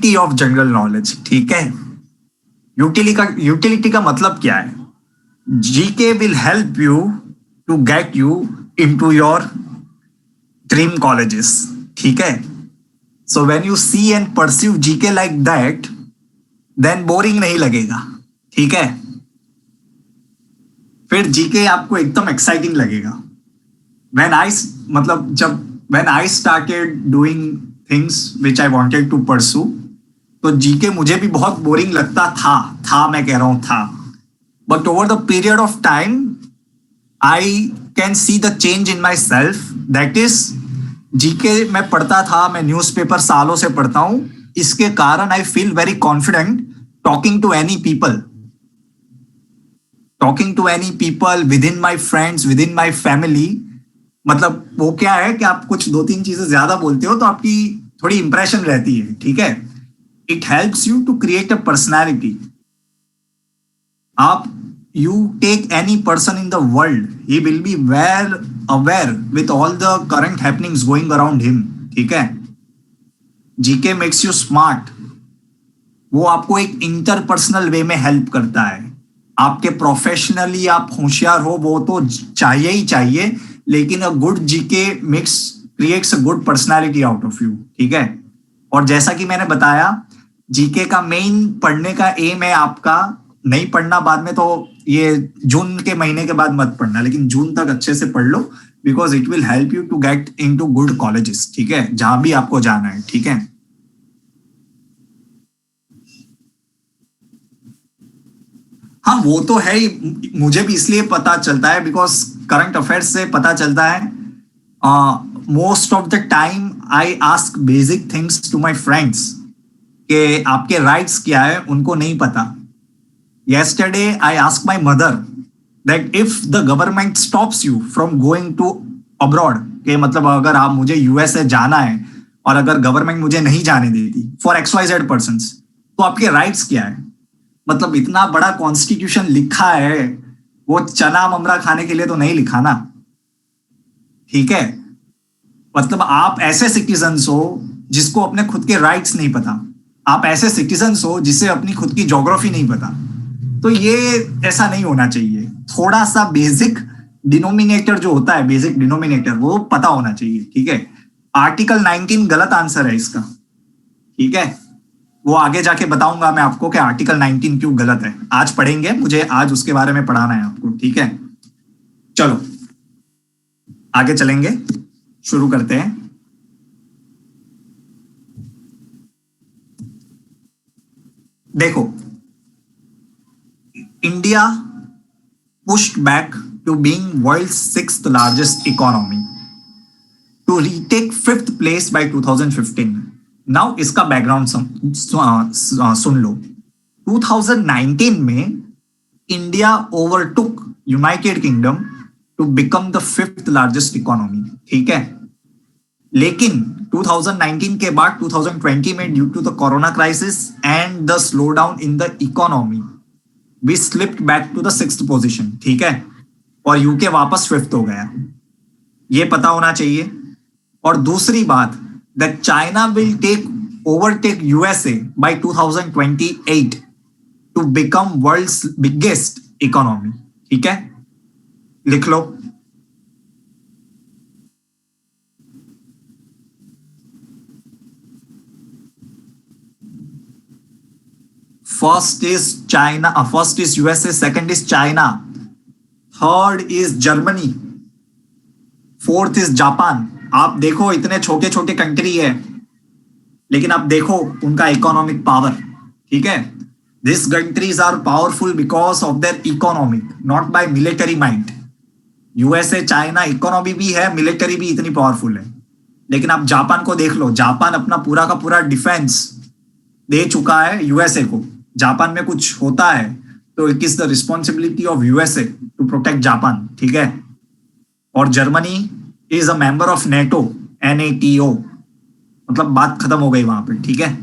Utility of general knowledge, ठीक है। Utility का मतलब क्या है? GK will help you to get you into your dream colleges, ठीक है। So when you see and pursue GK like that, then boring नहीं लगेगा, ठीक है। फिर जीके आपको एकदम एक्साइटिंग लगेगा। व्हेन आई मतलब जब when I started doing things which I wanted to pursue, तो जीके मुझे भी बहुत बोरिंग लगता था मैं कह रहा हूं था। But over the period of time I can see the change in my self. That is, GK मैं पढ़ता था, मैं न्यूज़पेपर सालों से पढ़ता हूं, इसके कारण I feel very confident talking to any people, talking to any people within my friends, within my family. मतलब वो क्या है कि आप कुछ दो तीन चीजें ज्यादा बोलते हो तो आपकी थोड़ी इंप्रेशन रहती है, ठीक है। It helps you to create a personality. आप you take any person in the world, he will be well aware with all the current happenings going around him, ठीक है। GK makes you smart. वो आपको एक interpersonal वे में help करता है। आपके प्रोफेशनली आप होशियार हो वो तो चाहिए ही चाहिए, लेकिन a good GK mix creates a good personality out of you, ठीक है। और जैसा कि मैंने बताया, जीके का मेन पढ़ने का एम है आपका, नहीं पढ़ना बाद में तो ये जून के महीने के बाद मत पढ़ना, लेकिन जून तक अच्छे से पढ़ लो, because it will help you to get in to good colleges, ठीक है, जहां भी आपको जाना है, ठीक है। हाँ वो तो है ही, मुझे भी इसलिए पता चलता है बिकॉज करंट अफेयर्स से पता चलता है। Most of the time I ask basic things to my friends कि आपके राइट्स क्या है, उनको नहीं पता। yesterday I asked my mother that if the government stops you from going to abroad, कि मतलब अगर आप मुझे यूएसए जाना है और अगर गवर्नमेंट मुझे नहीं जाने देती for x y z persons, तो आपके राइट्स क्या है? मतलब इतना बड़ा कॉन्स्टिट्यूशन लिखा है, वो चना ममरा खाने के लिए तो नहीं लिखा ना, ठीक है। मतलब आप ऐसे सिटीजन्स हो जिसको अपने खुद के राइट्स नहीं पता, आप ऐसे सिटीजन्स हो जिसे अपनी खुद की ज्योग्राफी नहीं पता। तो ये ऐसा नहीं होना चाहिए। थोड़ा सा बेसिक डिनोमिनेटर जो होता है, बेसिक डिनोमिनेटर वो पता होना चाहिए, ठीक है। आर्टिकल 19 गलत आंसर है इसका, ठीक है। वो आगे जाके बताऊंगा मैं आपको कि आर्टिकल 19 क्यों गलत है। आज पढ़ेंगे, मुझे आज उसके बारे में पढ़ाना है आपको, ठीक है। चलो आगे चलेंगे, शुरू करते हैं। देखो, India pushed back to being world's sixth largest economy to retake fifth place by 2015. Now इसका बैकग्राउंड सुन लो। 2019 में India overtook United Kingdom to become the fifth largest economy, ठीक है। लेकिन 2019 के बाद 2020 में due to the corona crisis and the slow down in the economy, we slipped back to the sixth position, ठीक है। और यूके वापस फिफ्थ हो गया, ये पता होना चाहिए। और दूसरी बात, that China will take overtake USA by 2028 to become world's biggest economy, ठीक है। लिख लो। First is China, first is USA, second is China, third is Germany, fourth is Japan. आप देखो इतने छोटे छोटे कंट्री है, लेकिन आप देखो उनका इकोनॉमिक पावर, ठीक है। This countries are powerful because of their economic, not by military might. USA China economy भी है, मिलिटरी भी इतनी पावरफुल है। लेकिन आप जापान को देख लो, जापान अपना पूरा का पूरा डिफेंस दे चुका है यूएसए को। जापान में कुछ होता है तो it is the responsibility of USA to protect Japan, ठीक है। और Germany is a member of NATO, NATO, मतलब बात खत्म हो गई वहां पे, ठीक है।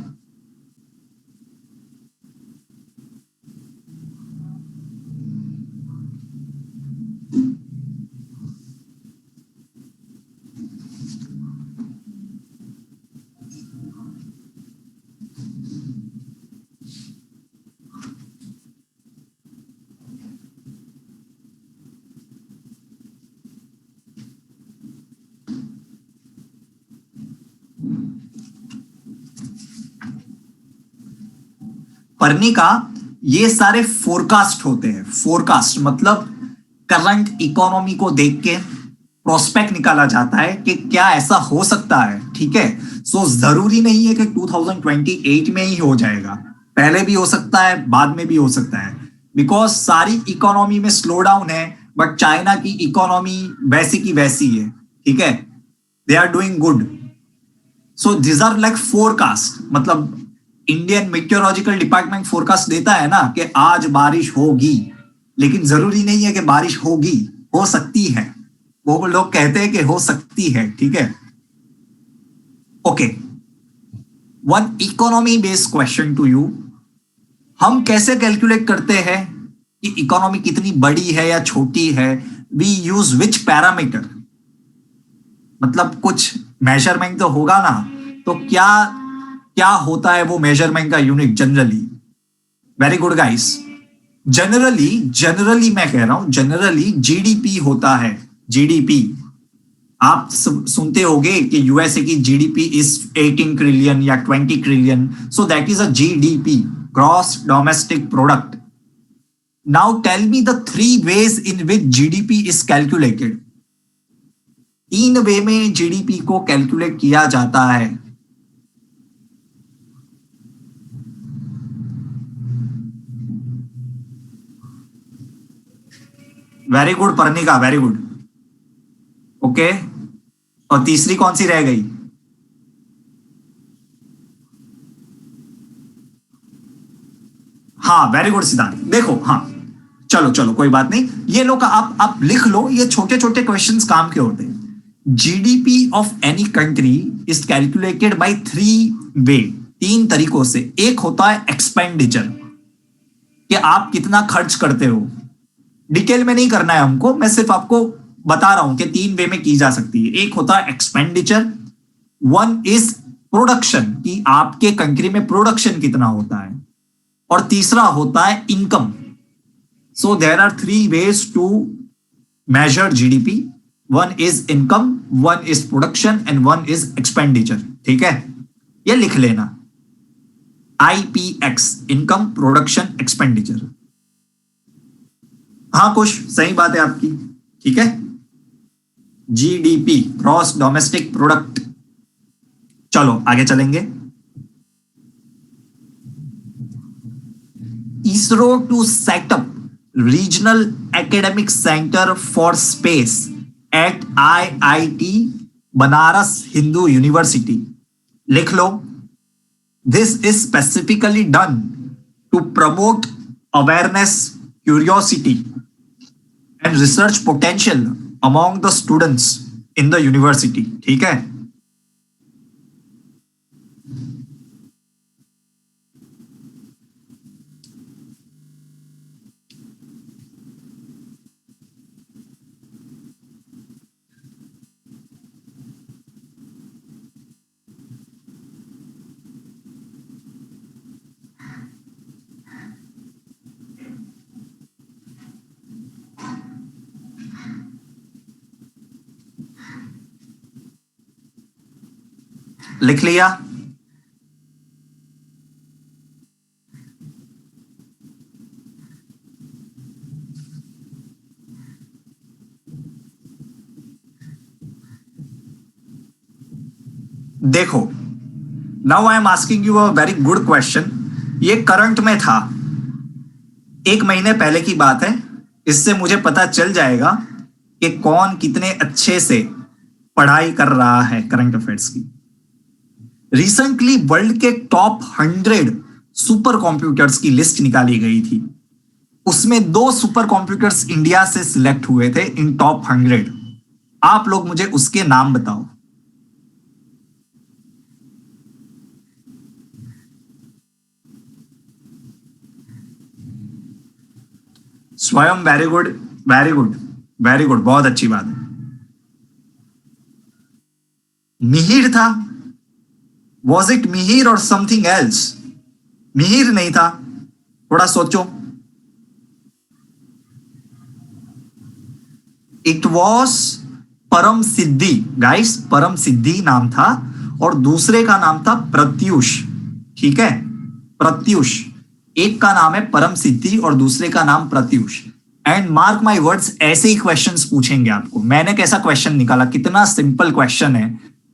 पर्णिका, ये सारे फोरकास्ट होते हैं। फोरकास्ट मतलब करंट इकोनॉमी को देख के प्रोस्पेक्ट निकाला जाता है कि क्या ऐसा हो सकता है, ठीक है। सो जरूरी नहीं है कि 2028 में ही हो जाएगा, पहले भी हो सकता है, बाद में भी हो सकता है, बिकॉज सारी इकोनॉमी में स्लो डाउन है, बट चाइना की इकोनॉमी वैसी की वैसी है, ठीक है। They are doing good. So this are like forecast, मतलब इंडियन मेट्रोलॉजिकल डिपार्टमेंट फोरकास्ट देता है ना कि आज बारिश होगी, लेकिन जरूरी नहीं है कि बारिश होगी, हो सकती है। वो लोग कहते हैं कि हो सकती है, ठीक है। Okay, one economy based question to you. हम कैसे कैलकुलेट करते हैं कि इकोनॉमी कितनी बड़ी है या छोटी है? वी यूज विच पैरामीटर, मतलब कुछ मेजरमेंट तो होगा ना, तो क्या क्या होता है वो मेजरमेंट का unit generally? Very good guys. Generally मैं कह रहा हूं, जनरली जीडीपी होता है। जीडीपी आप सुनते होंगे कि यूएसए की जीडीपी इज 18 ट्रिलियन या 20 trillion, so that is a GDP, gross domestic product. Now tell me the 3 ways in which GDP is calculated. 3 way में जीडीपी को कैलकुलेट किया जाता है। Very good Parnika, very good. Okay, और तीसरी कौन सी रह गई? हाँ, वेरी गुड सिद्धांत। देखो, हाँ, चलो चलो कोई बात नहीं, ये लोग आप लिख लो, ये छोटे छोटे क्वेश्चंस काम के होते हैं। GDP of any country is calculated by 3 वे, 3 तरीकों से। एक होता है एक्सपेंडिचर, कि आप कितना खर्च करते हो। डिटेल में नहीं करना है हमको, मैं सिर्फ आपको बता रहा हूं कि 3 वे में की जा सकती है। एक होता है एक्सपेंडिचर, वन इज प्रोडक्शन, कि आपके कंट्री में प्रोडक्शन कितना होता है, और तीसरा होता है income. So there are 3 ways to measure GDP. One is income, one is production and one is expenditure, ठीक है। ये लिख लेना, IPX, इनकम, प्रोडक्शन, एक्सपेंडिचर। हाँ, कुछ सही बात है आपकी, ठीक है। GDP, gross domestic product. चलो आगे चलेंगे। ISRO to set up regional academic centre for space at IIT Banaras Hindu University. लिख लो, this is specifically done to promote awareness, curiosity and research potential among the students in the university, ठीक है। लिख लिया? देखो, now I am asking you a very good question. ये current में था, 1 महीने पहले की बात है। इससे मुझे पता चल जाएगा कि कौन कितने अच्छे से पढ़ाई कर रहा है करंट अफेयर्स की। रिसेंटली वर्ल्ड के टॉप 100 सुपर कंप्यूटर्स की लिस्ट निकाली गई थी। उसमें 2 सुपर कंप्यूटर्स इंडिया से सिलेक्ट हुए थे इन टॉप 100। आप लोग मुझे उसके नाम बताओ। स्वयं, very good, very good, very good, बहुत अच्छी बात है। मिहिर था? वॉज इट मिहिर और समथिंग एल्स? मिहिर नहीं था, थोड़ा सोचो। इट वॉज परम सिद्धि गाइस, परम सिद्धि नाम था, और दूसरे का नाम था प्रत्युष, ठीक है, प्रत्युष। एक का नाम है परम सिद्धि और दूसरे का नाम Pratyush. And mark my words, ऐसे ही क्वेश्चंस पूछेंगे आपको। मैंने कैसा क्वेश्चन निकाला, कितना सिंपल क्वेश्चन है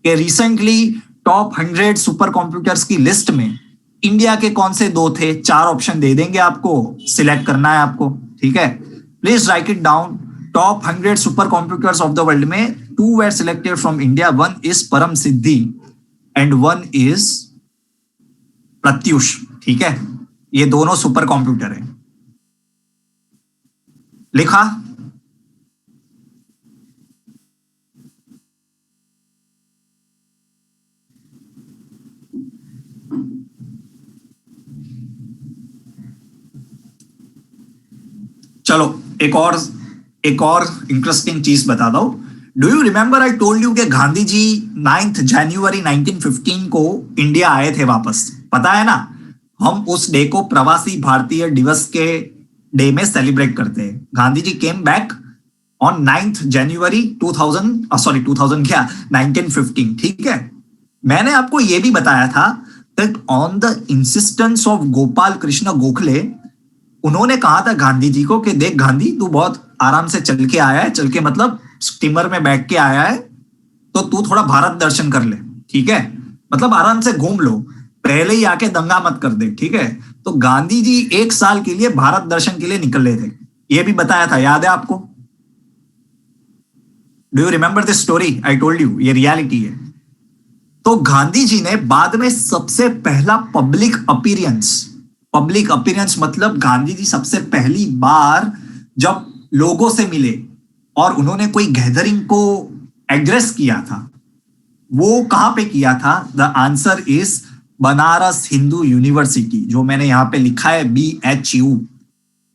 कि रिसेंटली टॉप 100 सुपर कंप्यूटर्स की लिस्ट में इंडिया के कौन से दो थे। 4 ऑप्शन दे देंगे आपको, सिलेक्ट करना है आपको, ठीक है। Please write it down. Top 100 super computers of the world में 2 were selected from India. 1 is परम सिद्धि एंड 1 is प्रत्युष, ठीक है। ये दोनों सुपर कंप्यूटर है। लिखा? चलो एक और इंटरेस्टिंग चीज बता दो। Do you remember I told you कि गांधी जी 9 जनवरी 1915 को इंडिया आए थे वापस, पता है ना। हम उस डे को प्रवासी भारतीय दिवस के डे में सेलिब्रेट करते हैं। Gandhi ji came back on 9 जनवरी 2000 क्या 1915, ठीक है। मैंने आपको यह भी बताया था that on the insistence of Gopal Krishna Gokhale, उन्होंने कहा था गांधी जी को कि देख गांधी, तू बहुत आराम से चल के आया है, चल के मतलब स्टीमर में बैठ के आया है, तो तू थोड़ा भारत दर्शन कर ले, ठीक है। मतलब आराम से घूम लो, पहले ही आके दंगा मत कर दे, ठीक है। तो गांधी जी 1 साल के लिए भारत दर्शन के लिए निकले थे, ये भी बताया था, याद है आपको? Do you remember this story? I told you, ये रियलिटी है। तो गांधी जी ने बाद में सबसे पहला पब्लिक अपीयरेंस मतलब गांधी जी सबसे पहली बार जब लोगों से मिले और उन्होंने कोई गैदरिंग को एड्रेस किया था, वो कहां पे किया था? The answer is Banaras Hindu university, जो मैंने यहां पे लिखा है BHU।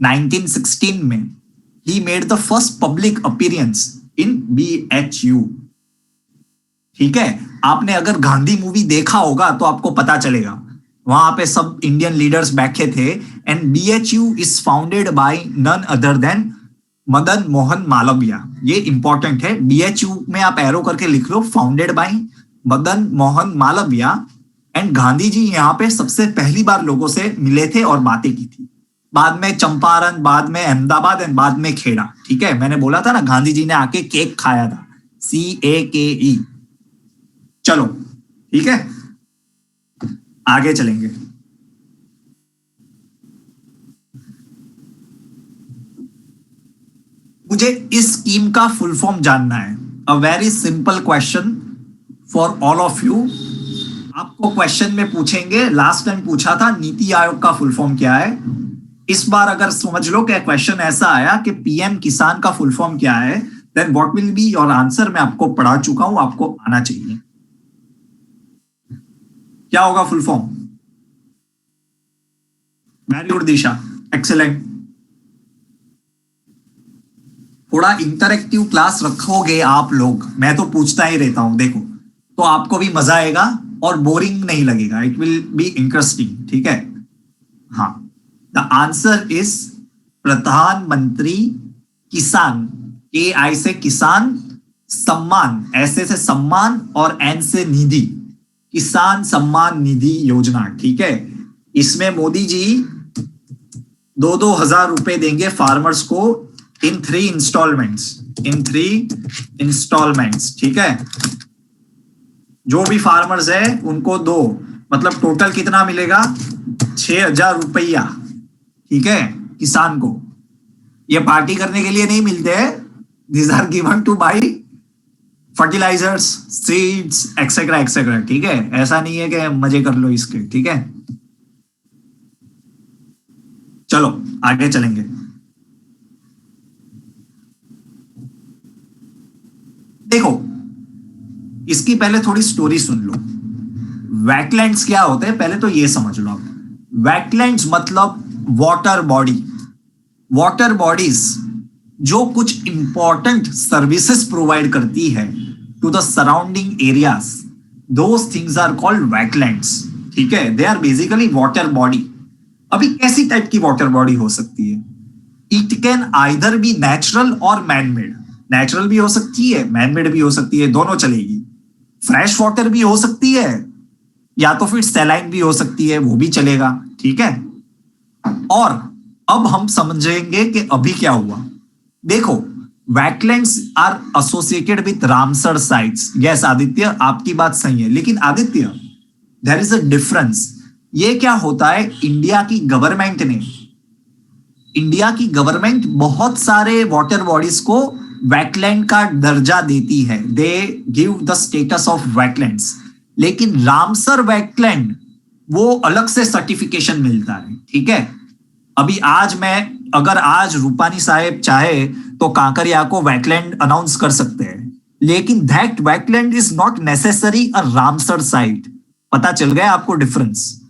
1916 में he made the first public appearance in BHU, ठीक है। आपने अगर गांधी मूवी देखा होगा तो आपको पता चलेगा, वहां पे सब इंडियन लीडर्स बैठे थे। And BHU is founded by none other than Madan Mohan Malviya. ये इंपॉर्टेंट है, BHU में आप एरो करके लिख लो, founded by Madan Mohan Malviya. And Gandhi ji यहाँ पे सबसे पहली बार लोगों से मिले थे और बातें की थी। बाद में चंपारण, बाद में अहमदाबाद एंड बाद में खेड़ा, ठीक है। मैंने बोला था ना गांधी जी ने आके केक खाया था, CAKE। चलो ठीक है, आगे चलेंगे। मुझे इस स्कीम का फुल फॉर्म जानना है। A very simple question for all of you. आपको क्वेश्चन में पूछेंगे, लास्ट टाइम पूछा था नीति आयोग का फुल फॉर्म क्या है। इस बार अगर समझ लो कि क्वेश्चन ऐसा आया कि PM किसान का फुल फॉर्म क्या है, then what will be your answer. मैं आपको पढ़ा चुका हूं, आपको आना चाहिए। क्या होगा फुल फॉर्म? वेरी गुड दिशा, एक्सेलेंट। थोड़ा इंटरेक्टिव क्लास रखोगे आप लोग, मैं तो पूछता ही रहता हूं देखो, तो आपको भी मजा आएगा और बोरिंग नहीं लगेगा, इट विल बी इंटरेस्टिंग, ठीक है। हाँ, द आंसर इज प्रधानमंत्री किसान, KI से किसान, सम्मान, ऐसे से सम्मान और N से निधि, किसान सम्मान निधि योजना, ठीक है। इसमें मोदी जी 2-2 हजार रुपए देंगे फार्मर्स को इन 3 इंस्टॉलमेंट्स, ठीक है। जो भी फार्मर्स है उनको दो, मतलब टोटल कितना मिलेगा? 6,000 रुपया, ठीक है, किसान को। ये पार्टी करने के लिए नहीं मिलते हैं, these are given to buy fertilisers, seeds, etcetera, ठीक है। ऐसा नहीं है कि मजे कर लो इसके, ठीक है। चलो आगे चलेंगे। देखो, इसकी पहले थोड़ी स्टोरी सुन लो। वेटलैंड्स क्या होते हैं पहले तो ये समझ लो आप। वेटलैंड्स मतलब वाटर बॉडीज जो कुछ इंपॉर्टेंट सर्विसेज प्रोवाइड करती है to the surrounding areas, those things are called wetlands, ठीक है। They are basically water body. अभी कैसी टाइप की वाटर बॉडी हो सकती है? It can either be natural और मैनमेड। नेचुरल भी हो सकती है, मैनमेड भी हो सकती है, दोनों चलेगी। फ्रेश वाटर भी हो सकती है, या तो फिर सैलाइन भी हो सकती है, वो भी चलेगा, ठीक है। और अब हम समझेंगे कि अभी क्या हुआ। देखो, wetlands are associated with Ramsar sites. Yes Aditya, आपकी बात सही है, लेकिन Aditya there is a difference. ये क्या होता है, इंडिया की गवर्नमेंट बहुत सारे वाटर बॉडीज को वेटलैंड का दर्जा देती है, they give the status of wetlands. लेकिन रामसर वेटलैंड वो अलग से सर्टिफिकेशन मिलता है, ठीक है। अभी अगर आज रूपानी साहेब चाहे तो कांकरिया को वेटलैंड अनाउंस कर सकते हैं, लेकिन that wetland is not necessary a Ramsar site. पता चल गया आपको डिफरेंस।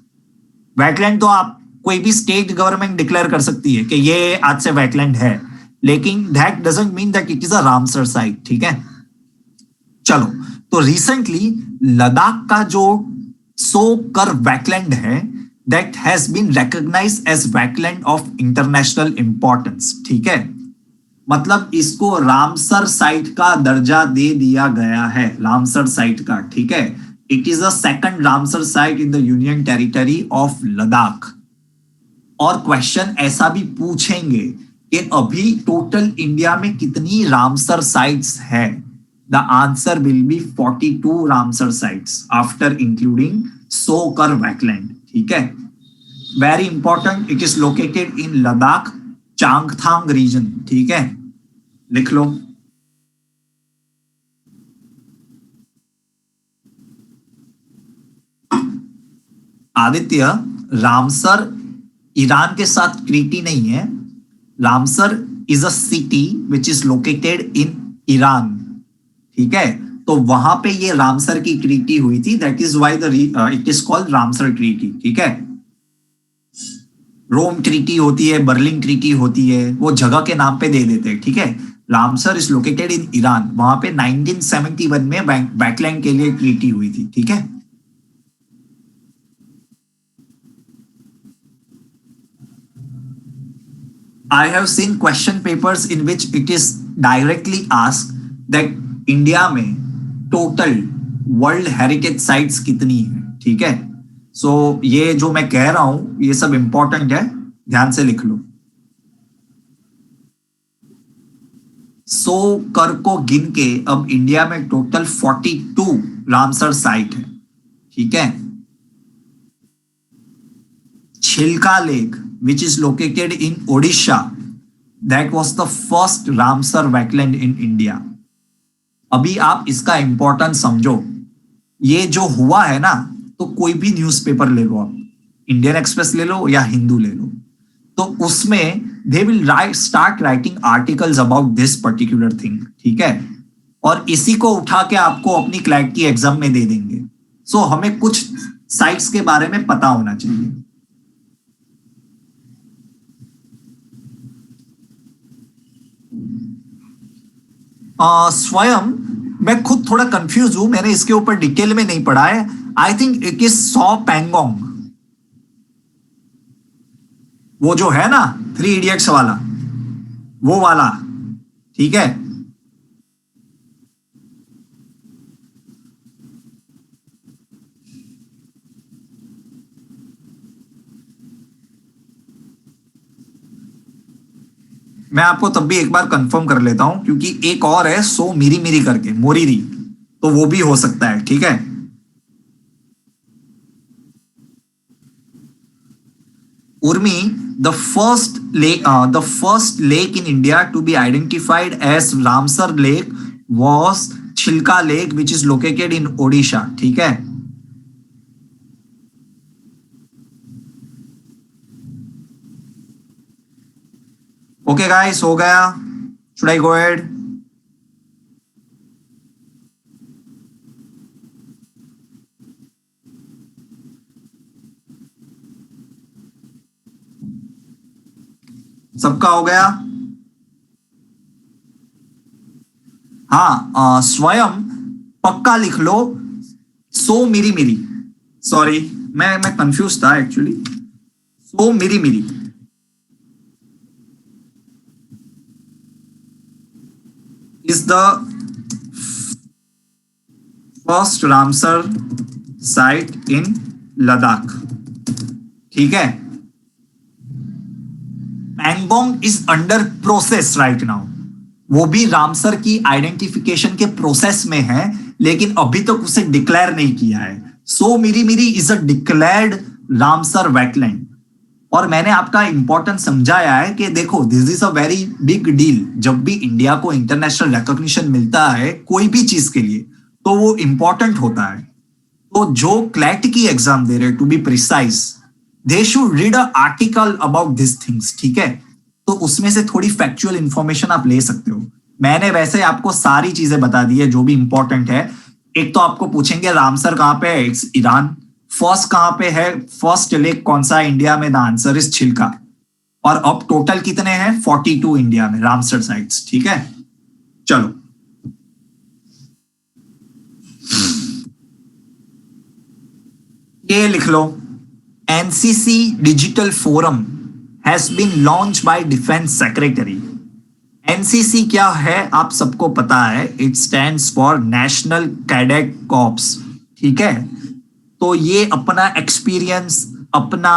वेटलैंड तो आप कोई भी स्टेट गवर्नमेंट डिक्लेयर कर सकती है कि ये आज से वेटलैंड है, लेकिन that doesn't mean that it is a Ramsar site, ठीक है। चलो, तो रिसेंटली लद्दाख का जो सोकर वेटलैंड है that has been recognised as wetland of international importance, ठीक है। मतलब इसको रामसर साइट का दर्जा दे दिया गया है, रामसर साइट का, ठीक है। It is the second Ramsar site in the union territory of Ladakh. और क्वेश्चन ऐसा भी पूछेंगे कि अभी टोटल इंडिया में कितनी रामसर साइट्स है। The answer will be 42 Ramsar sites after including Tso Kar wetland, ठीक है। Very important, it is located in Ladakh Changthang region, ठीक है, लिख लो। आदित्य, रामसर ईरान के साथ ट्रीटी नहीं है। Ramsar is a city which is located in Iran, ठीक है। तो वहां पे ये रामसर की ट्रीटी हुई थी, that is why the it is called Ramsar treaty, ठीक है। रोम ट्रीटी होती है, बर्लिन ट्रीटी होती है, वो जगह के नाम पे दे देते हैं, ठीक है। Ramsar is located in Iran, वहां पे 1971 में वेटलैंड के लिए ट्रीटी हुई थी, ठीक है। I have seen question papers in which it is directly asked that India में टोटल वर्ल्ड हेरिटेज साइट्स कितनी है, ठीक है। सो ये जो मैं कह रहा हूं ये सब इंपॉर्टेंट है, ध्यान से लिख लो। सो कर को गिन के अब इंडिया में टोटल 42 रामसर साइट है, ठीक है। छिलका lake which is located in Odisha, that was the first Ramsar wetland in India. अभी आप इसका इंपॉर्टेंस समझो। ये जो हुआ है ना, तो कोई भी न्यूज़पेपर ले लो आप, इंडियन एक्सप्रेस ले लो या हिंदू ले लो, तो उसमें they will start writing articles about this particular thing, ठीक है। और इसी को उठा के आपको अपनी क्लैट की एग्जाम में दे देंगे। सो हमें कुछ साइट्स के बारे में पता होना चाहिए। स्वयं मैं खुद थोड़ा कंफ्यूज हूं, मैंने इसके ऊपर डिटेल में नहीं पढ़ा है। I think it is saw Pangong, वो जो है ना 3 इडियट्स वाला, वो वाला, ठीक है। मैं आपको तब भी एक बार कंफर्म कर लेता हूं, क्योंकि एक और है सो मिरी मिरी करके, मोरीरी, तो वो भी हो सकता है, ठीक है। Urmi, the first lake in India to be identified as Ramsar Lake was Chilka Lake, which is located in Odisha, ठीक है। ओके गाइस, हो गया। Should I go ahead? सबका हो गया? हाँ, स्वयं पक्का लिख लो, सो मिरी मिरी, सॉरी मैं कंफ्यूज था actually. So Miri Miri is the first Ramsar site in Ladakh, ठीक है। Pangong is under process right now. वो भी रामसर की आइडेंटिफिकेशन के प्रोसेस में है, लेकिन अभी तक उसे डिक्लेयर नहीं किया है। So Miri Miri is a declared Ramsar wetland. और मैंने आपका इंपॉर्टेंस समझाया है कि देखो this is a very big deal. जब भी इंडिया को इंटरनेशनल रिकॉग्निशन मिलता है कोई भी चीज के लिए, तो वो इंपॉर्टेंट होता है। तो जो क्लैट की एग्जाम दे रहे to be precise, they should read a article about this things, ठीक है। तो उसमें से थोड़ी फैक्चुअल इंफॉर्मेशन आप ले सकते हो। मैंने वैसे आपको सारी चीजें बता दी है जो भी इंपॉर्टेंट है। एक तो आपको पूछेंगे रामसर कहाँ पे है, इट्स ईरान। फर्स्ट कहाँ पे है, फर्स्ट लेक कौन सा है इंडिया में, द आंसर इज छिलका। और अब टोटल कितने हैं, 42 इंडिया में रामसर साइट्स, ठीक है। चलो ये लिख लो, NCC digital forum has been launch by defence secretary. NCC क्या है आप सबको पता है, it stands for national cadet corps, ठीक है। तो ये अपना एक्सपीरियंस, अपना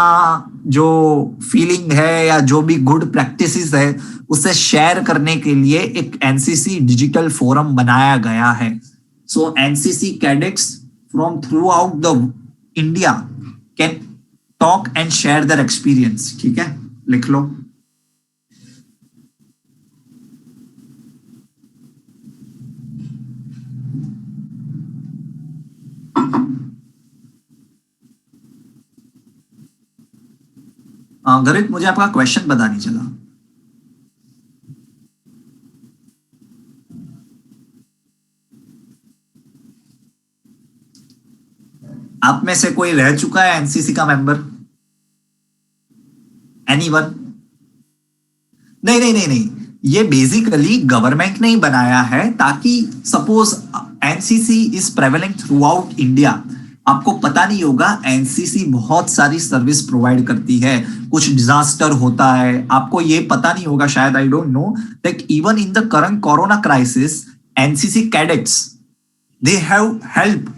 जो फीलिंग है या जो भी गुड प्रैक्टिसेस है उसे शेयर करने के लिए एक एनसीसी डिजिटल फोरम बनाया गया है। So NCC cadets from throughout the India can talk and share their experience, ठीक है, लिख लो। गरित मुझे आपका क्वेश्चन पता नहीं चला। आप में से कोई रह चुका है एनसीसी का मेंबर? एनीवन? नहीं नहीं नहीं नहीं, ये बेसिकली गवर्नमेंट ने ही बनाया है ताकि suppose NCC is prevalent through out India. आपको पता नहीं होगा एनसीसी बहुत सारी सर्विस प्रोवाइड करती है। कुछ डिजास्टर होता है, आपको ये पता नहीं होगा शायद, I don't know that even in the current corona crisis NCC cadets they have help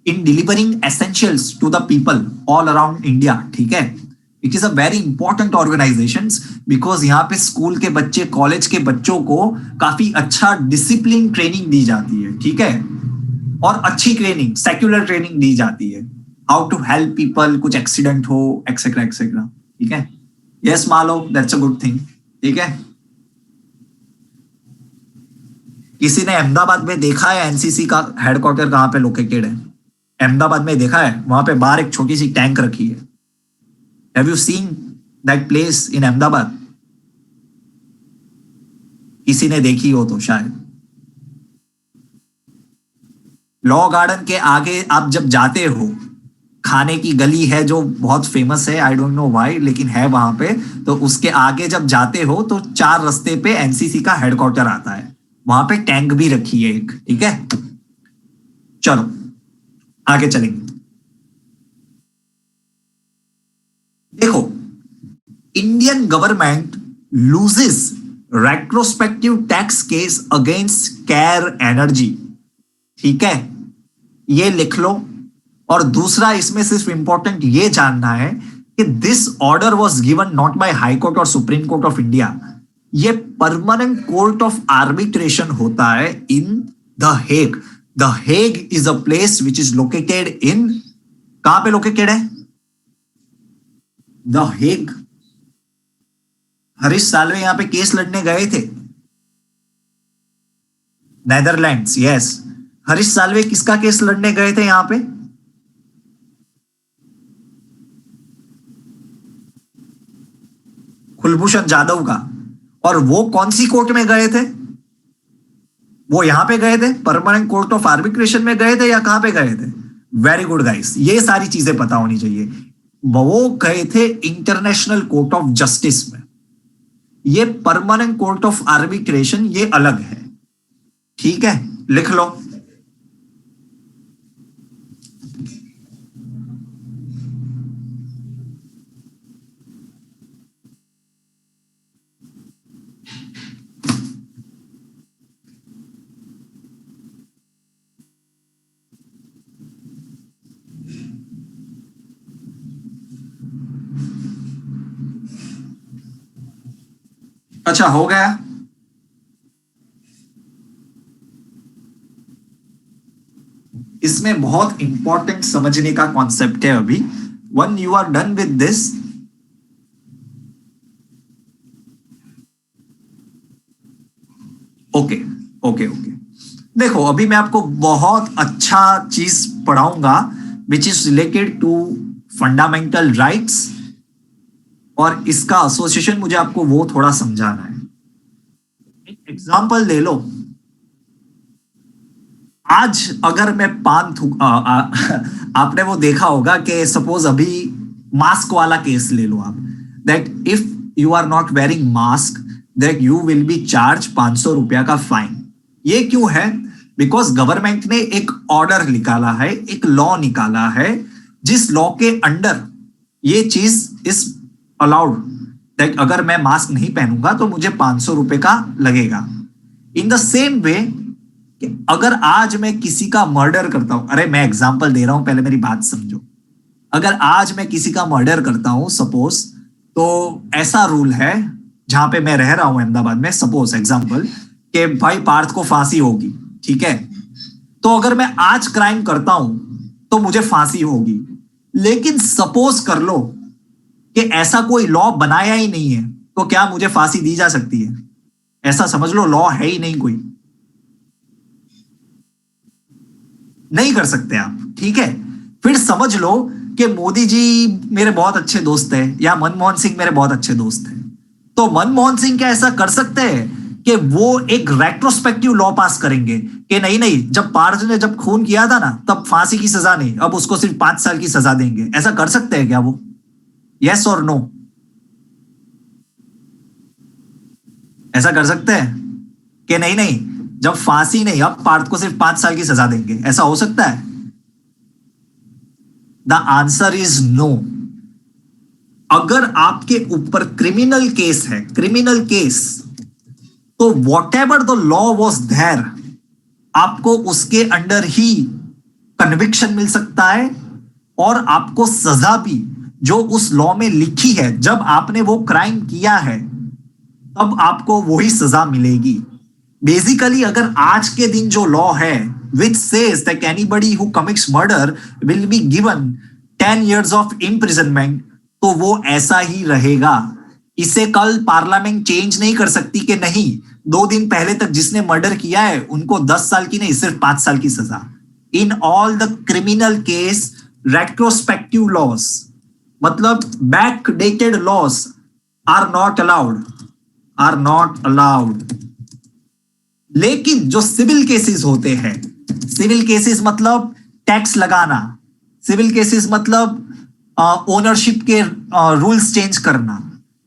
in delivering essentials to the people all around India, ठीक है। It is a very important organisation because यहाँ पे school के बच्चे, college के बच्चों को काफी अच्छा डिसिप्लिन ट्रेनिंग दी जाती है, ठीक है। और अच्छी ट्रेनिंग, सेक्युलर ट्रेनिंग दी जाती है, हाउ टू हेल्प पीपल, कुछ एक्सीडेंट हो एक्सेट्रा एक्सेट्रा, ठीक है। यस मालो, दैट्स अ गुड थिंग, ठीक है। किसी ने अहमदाबाद में देखा है एनसीसी का हेडक्वार्टर कहां पे लोकेटेड है? अहमदाबाद में देखा है? वहां पे बाहर एक छोटी सी टैंक रखी है। Have you seen that place in Ahmedabad? किसी ने देखी हो तो शायद। लॉ गार्डन के आगे आप जब जाते हो, खाने की गली है जो बहुत फेमस है, आई डोंट नो व्हाई, लेकिन है वहां पे। तो उसके आगे जब जाते हो तो 4 रास्ते पे एनसीसी का हेडक्वार्टर आता है। वहां पे टैंक भी रखी है एक, ठीक है। चलो आगे चलेंगे। देखो, Indian government loses retrospective tax case against care energy, ठीक है, ये लिख लो। और दूसरा इसमें सिर्फ इंपॉर्टेंट ये जानना है कि this order was given not by high court और सुप्रीम कोर्ट ऑफ इंडिया। ये परमानेंट कोर्ट ऑफ आर्बिट्रेशन होता है in the Hague. The Hague is a place which is located in, कहां पे लोकेटेड है? The Hague. हरीश साल्वे यहां पे case लड़ने गए थे, नेदरलैंड्स, यस। हरीश साल्वे किसका केस लड़ने गए थे यहां पे? कुलभूषण जाधव का। और वो कौन सी कोर्ट में गए थे? वो यहां पे गए थे, परमानेंट कोर्ट ऑफ आर्बिट्रेशन में गए थे, या कहां पे गए थे? वेरी गुड गाइस, ये सारी चीजें पता होनी चाहिए। वो गए थे इंटरनेशनल कोर्ट ऑफ जस्टिस में। ये परमानेंट कोर्ट ऑफ आर्बिट्रेशन ये अलग है, ठीक है, लिख लो। अच्छा, हो गया। इसमें बहुत इंपॉर्टेंट समझने का कॉन्सेप्ट है अभी। When you are done with this, okay okay okay, देखो अभी मैं आपको बहुत अच्छा चीज पढ़ाऊंगा which is related to fundamental rights, और इसका एसोसिएशन मुझे आपको वो थोड़ा समझाना है। एक एग्जांपल ले लो। आज अगर मैं पान थूक आपने वो देखा होगा कि सपोज अभी मास्क वाला केस ले लो आप, that if you are not wearing mask that you will be charge 500 रुपया का फाइन। ये क्यों है? बिकॉज गवर्नमेंट ने एक ऑर्डर निकाला है, एक लॉ निकाला है, जिस लॉ के अंडर ये चीज इज अलाउड, दैट अगर मैं मास्क नहीं पहनूंगा तो मुझे 500 रुपए का लगेगा। इन द सेम वे कि अगर आज मैं किसी का मर्डर करता हूं, अरे मैं एग्जांपल दे रहा हूं, पहले मेरी बात समझो। अगर आज मैं किसी का मर्डर करता हूं सपोज, तो ऐसा रूल है जहां पे मैं रह रहा हूं अहमदाबाद में, सपोज एग्जांपल कि भाई पार्थ को फांसी होगी, ठीक है? तो अगर मैं आज क्राइम करता हूं तो मुझे फांसी होगी। लेकिन सपोज कर लो कि ऐसा कोई लॉ बनाया ही नहीं है, तो क्या मुझे फांसी दी जा सकती है? ऐसा समझ लो, लॉ है ही नहीं कोई, नहीं कर सकते आप, ठीक है? फिर समझ लो कि मोदी जी मेरे बहुत अच्छे दोस्त हैं या मनमोहन सिंह मेरे बहुत अच्छे दोस्त हैं, तो मनमोहन सिंह क्या ऐसा कर सकते हैं कि वो एक रेट्रोस्पेक्टिव लॉ पास करेंगे कि नहीं नहीं, जब पार्थ ने जब खून किया था ना तब फांसी की सजा नहीं, अब उसको सिर्फ 5 साल की सजा देंगे? ऐसा कर सकते हैं क्या वो? यस और नो? ऐसा कर सकते हैं कि नहीं नहीं, जब फांसी नहीं, अब पार्थ को सिर्फ 5 साल की सजा देंगे? ऐसा हो सकता है? The answer is no. अगर आपके ऊपर क्रिमिनल केस है, क्रिमिनल केस, तो whatever the law was there, आपको उसके अंडर ही कन्विक्शन मिल सकता है और आपको सजा भी जो उस लॉ में लिखी है, जब आपने वो क्राइम किया है तब आपको वही सजा मिलेगी। बेसिकली अगर आज के दिन जो लॉ है which says that anybody who commits murder will be given 10 years of imprisonment, तो वो ऐसा ही रहेगा। इसे कल पार्लियामेंट चेंज नहीं कर सकती कि नहीं 2 दिन पहले तक जिसने मर्डर किया है उनको 10 साल की नहीं, सिर्फ 5 साल की सजा। In all the criminal case retrospective laws, मतलब back dated laws are not allowed, are not allowed. लेकिन जो सिविल केसेस होते हैं, सिविल केसेस मतलब टैक्स लगाना, सिविल केसेस मतलब ओनरशिप के रूल्स चेंज करना,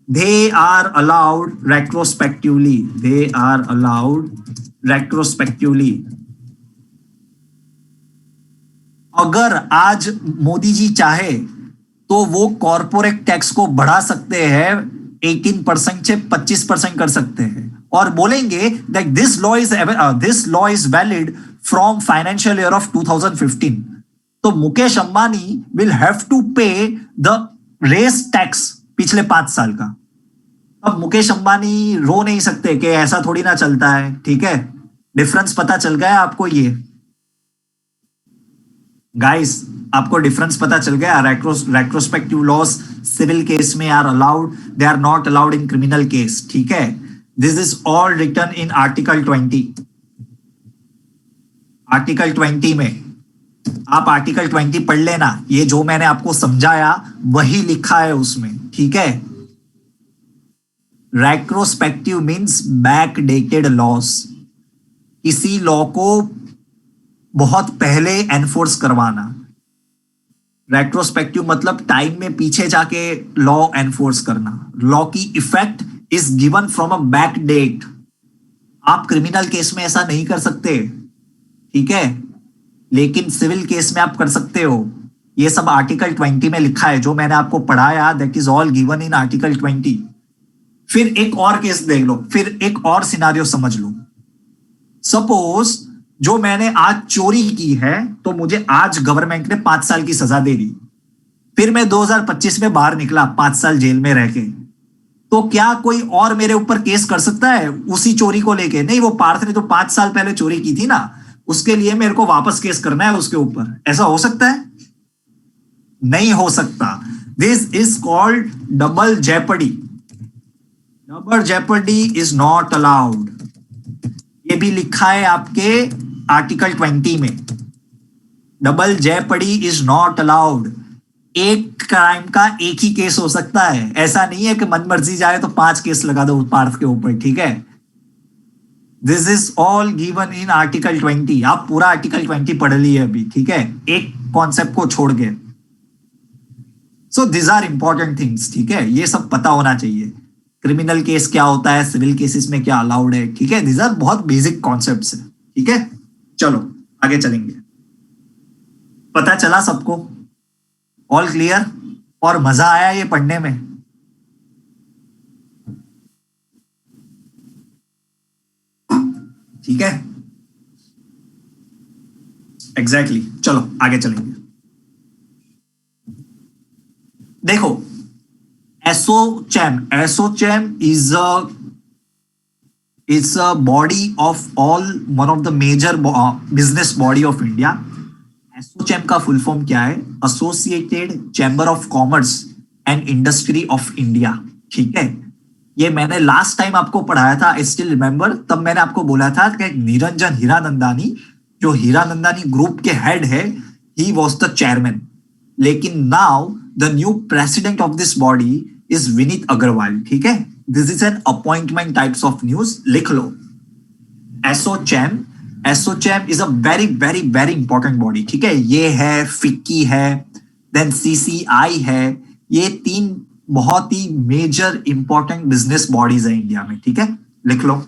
they are allowed retrospectively, they are allowed retrospectively. अगर आज मोदी जी चाहे तो वो कॉर्पोरेट टैक्स को बढ़ा सकते हैं, 18% से 25% कर सकते हैं, और बोलेंगे that this law is valid from financial year of 2015। तो Mukesh Ambani will have to pay the race tax पिछले 5 साल का। अब मुकेश अंबानी रो नहीं सकते कि ऐसा थोड़ी ना चलता है, ठीक है? डिफरेंस पता चल गया आपको? ये गाइस आपको डिफरेंस पता चल गया? रेट्रोस्पेक्टिव लॉस सिविल केस में are allowed, they are not allowed in criminal case, ठीक है? This is all written in article 20। Article 20 में आप आर्टिकल 20 पढ़ लेना, ये जो मैंने आपको समझाया वही लिखा है उसमें, ठीक है? Retrospective means back dated loss, किसी लॉ को बहुत पहले एनफोर्स करवाना। रेट्रोस्पेक्टिव मतलब टाइम में पीछे जाके लॉ एनफोर्स करना। लॉ की effect is given from a back date. आप क्रिमिनल केस में ऐसा नहीं कर सकते, ठीक है? लेकिन सिविल केस में आप कर सकते हो। ये सब आर्टिकल 20 में लिखा है, जो मैंने आपको पढ़ाया that is all given in article 20। फिर एक और केस देख लो, फिर एक और सिनारियो समझ लो। सपोज जो मैंने आज चोरी की है तो मुझे आज गवर्नमेंट ने 5 साल की सजा दे दी, फिर मैं 2025 में बाहर निकला 5 साल जेल में रह के, तो क्या कोई और मेरे ऊपर केस कर सकता है उसी चोरी को लेके? नहीं, वो पार्थ ने जो 5 साल पहले चोरी की थी ना, उसके लिए मेरे को वापस केस करना है उसके ऊपर। ऐसा हो सकता है? नहीं हो सकता। This is called double Jeopardy. Double Jeopardy is not allowed. ये भी लिखा है आपके आर्टिकल 20 में। Double Jeopardy is not allowed. एक क्राइम का एक ही केस हो सकता है, ऐसा नहीं है कि मन मर्जी जाए तो 5 केस लगा दो पार्थ के ऊपर, ठीक है? This is all given in article 20। आप पूरा आर्टिकल 20 पढ़ लिए अभी, ठीक है, एक कॉन्सेप्ट को छोड़ के। So this are important things, ठीक है, ये सब पता होना चाहिए। क्रिमिनल केस क्या होता है, सिविल केसेस में क्या अलाउड है, ठीक है, दिस आर बहुत बेसिक कॉन्सेप्ट्स है, ठीक है। चलो आगे चलेंगे। पता चला सबको? All clear? और मजा आया ये पढ़ने में? ठीक है, एग्जैक्टली चलो आगे चलेंगे। देखो, ASSOCHAM is a body of one of the major business body of India. ASSOCHAM का फुल फॉर्म क्या है? Associated chamber of commerce and industry of India, ठीक है। ये मैंने लास्ट टाइम आपको पढ़ाया था, आई स्टिल रिमेंबर। तब मैंने आपको बोला था कि निरंजन हीरानंदानी, जो हीरानंदानी ग्रुप के हेड है, ही वॉज द चेयरमैन। लेकिन now the new president of this body is Vineet Agarwal, ठीक है। This is an appointment types of news, लिख लो। ASSOCHAM is a very very very important body, ठीक है। ये है, फिक्की है, देन सीसीआई है। ये 3 बहुत ही मेजर इंपॉर्टेंट बिजनेस बॉडीज है इंडिया में, ठीक है, लिख लो।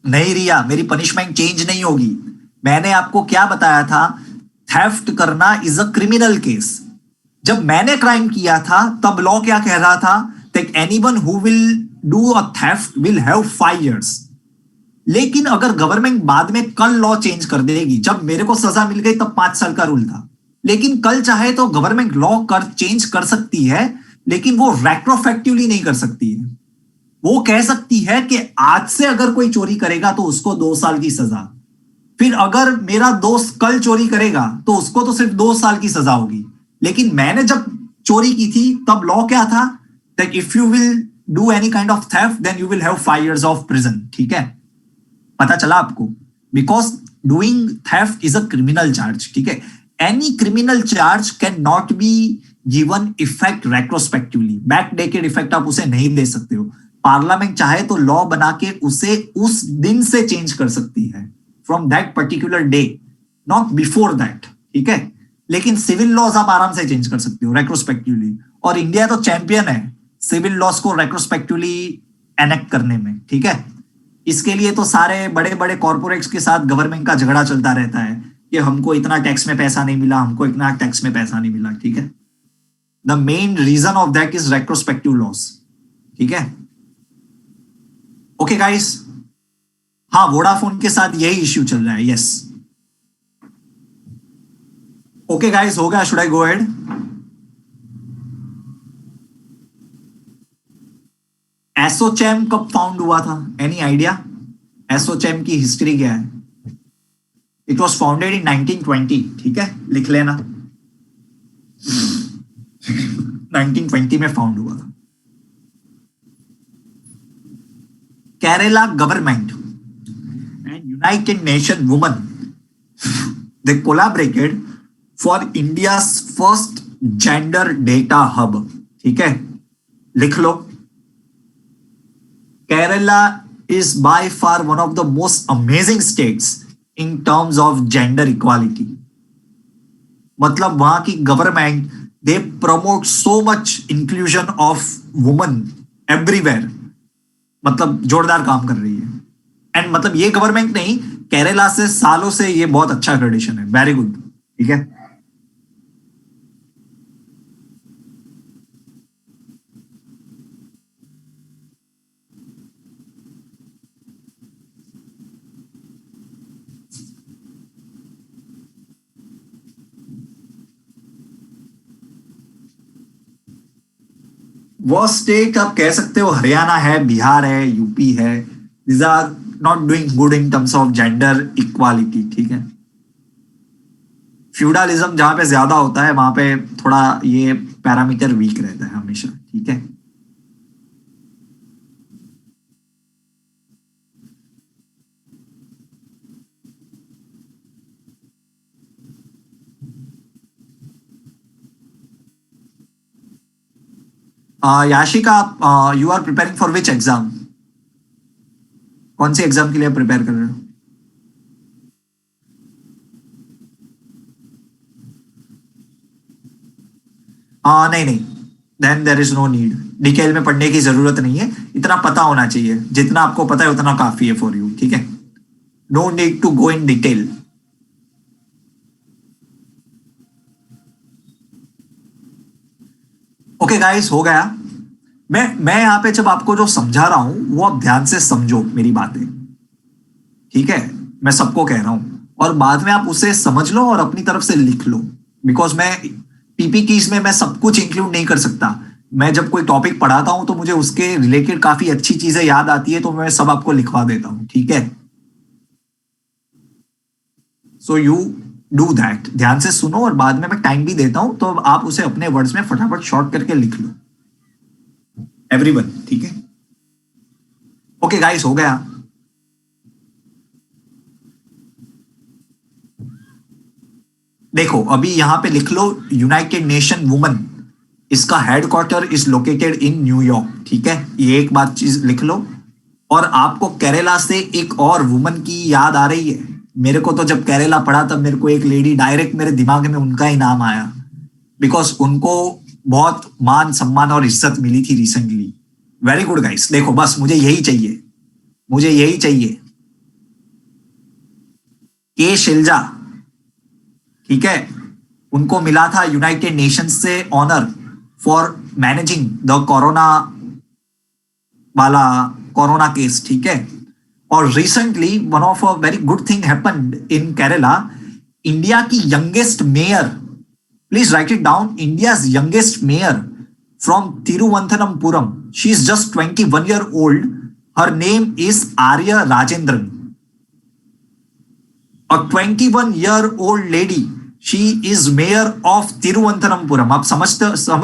नहीं रिया, मेरी पनिशमेंट चेंज नहीं होगी। मैंने आपको क्या बताया था? थेफ्ट करना इज अ क्रिमिनल केस। जब मैंने क्राइम किया था तब लॉ क्या कह रहा था? That anyone who will do a theft will have 5 years। लेकिन अगर गवर्नमेंट बाद में कल लॉ चेंज कर देगी, जब मेरे को सजा मिल गई तब 5 साल का रूल था, लेकिन कल चाहे तो गवर्नमेंट लॉ चेंज कर सकती है, लेकिन वो रेट्रोफैक्टिवली नहीं कर सकती है। वो कह सकती है कि आज से अगर कोई चोरी करेगा तो उसको 2 साल की सजा, फिर अगर मेरा दोस्त कल चोरी करेगा तो उसको तो सिर्फ 2 साल की सजा होगी। लेकिन मैंने जब चोरी की थी तब लॉ क्या था? That if you will do any kind of theft then you will have 5 years of prison, ठीक है। पता चला आपको? Because doing theft is a criminal charge, ठीक है। Any criminal charge can not be given effect retrospectively. Back decade effect आप उसे नहीं दे सकते हो। पार्लियामेंट चाहे तो लॉ बना के उसे उस दिन से चेंज कर सकती है, from that particular day, not before that, ठीक है। लेकिन सिविल लॉज आप आराम से चेंज कर सकते हो रेट्रोस्पेक्टिवली, और इंडिया तो चैंपियन है सिविल लॉज को रेट्रोस्पेक्टिवली एनेक्ट करने में, ठीक है। इसके लिए तो सारे बड़े बड़े कॉर्पोरेट्स के साथ गवर्नमेंट का झगड़ा चलता रहता है कि हमको इतना टैक्स में पैसा नहीं मिला, हमको इतना टैक्स में पैसा नहीं मिला, ठीक है। The main reason of that is retrospective laws, ठीक है। ओके गाइस, हाँ, वोडाफोन के साथ यही इश्यू चल रहा है, यस। ओके गाइस, हो गया? Should I go ahead? ASSOCHAM कब फाउंड हुआ था? Any idea? एसोचैम की हिस्ट्री क्या है? इट वॉज फाउंडेड इन 1920, ठीक है, लिख लेना। 1920 में फाउंड हुआ था। Kerala government and United Nations Women, they collaborated for India's first gender data hub, ठीक है, लिख लो। Kerala is by far one of the most amazing states in terms of gender equality. मतलब वहां की government they promote so much inclusion of woman everywhere, मतलब जोरदार काम कर रही है। एंड मतलब ये गवर्नमेंट नहीं, केरला से सालों से ये बहुत अच्छा ट्रेडिशन है, वेरी गुड। ठीक है। वो स्टेट आप कह सकते हो हरियाणा है, बिहार है, यूपी है। These are not doing good in terms of gender equality, ठीक है। फ्यूडलिज्म जहां पे ज्यादा होता है वहां पे थोड़ा ये पैरामीटर वीक रहता है हमेशा, ठीक है। Yashika, you are preparing for which exam? कौन सी एग्जाम के लिए प्रिपेयर कर रहे हो? नहीं नहीं, then there is no need. Detail में पढ़ने की जरूरत नहीं है, इतना पता होना चाहिए, जितना आपको पता है उतना काफी है फॉर यू, ठीक है। No need to go in detail. Okay guys, हो गया। मैं यहाँ पे जब आपको जो समझा रहा हूं वो आप ध्यान से समझो मेरी बातें, ठीक है। मैं सबको कह रहा हूं और बाद में आप उसे समझ लो और अपनी तरफ से लिख लो। बिकॉज मैं पीपीटीज में मैं सब कुछ इंक्लूड नहीं कर सकता। मैं जब कोई टॉपिक पढ़ाता हूं तो मुझे उसके रिलेटेड काफी अच्छी चीजें याद आती है, तो मैं सब आपको लिखवा देता हूं, ठीक है। सो यू डू दैट, ध्यान से सुनो और बाद में मैं टाइम भी देता हूं तो आप उसे अपने वर्ड्स में फटाफट शॉर्ट करके लिख लो, एवरीवन, ठीक है। ओके गाइस, हो गया। देखो अभी यहां पे लिख लो यूनाइटेड नेशन वुमन, इसका headquarter is located in New York, ठीक है। ये एक बात चीज लिख लो। और आपको केरला से एक और वुमन की याद आ रही है? मेरे को तो जब केरला पढ़ा तब मेरे को एक लेडी डायरेक्ट मेरे दिमाग में उनका ही नाम आया, बिकॉज उनको बहुत मान सम्मान और इज्जत मिली थी रिसेंटली। वेरी गुड गाइस, देखो बस मुझे यही चाहिए, मुझे यही चाहिए। के शिल्जा, ठीक है। उनको मिला था यूनाइटेड नेशंस से honour for managing the corona वाला कोरोना केस, ठीक है। और recently one of a very good thing happened in Kerala. India की youngest mayor, please write it down, India youngest mayor from Thiruvananthapuram, she is just 21 year old, her name is Arya Rajendran. A 21-year-old lady, she is mayor of Tiruvananthapuram. आप समझ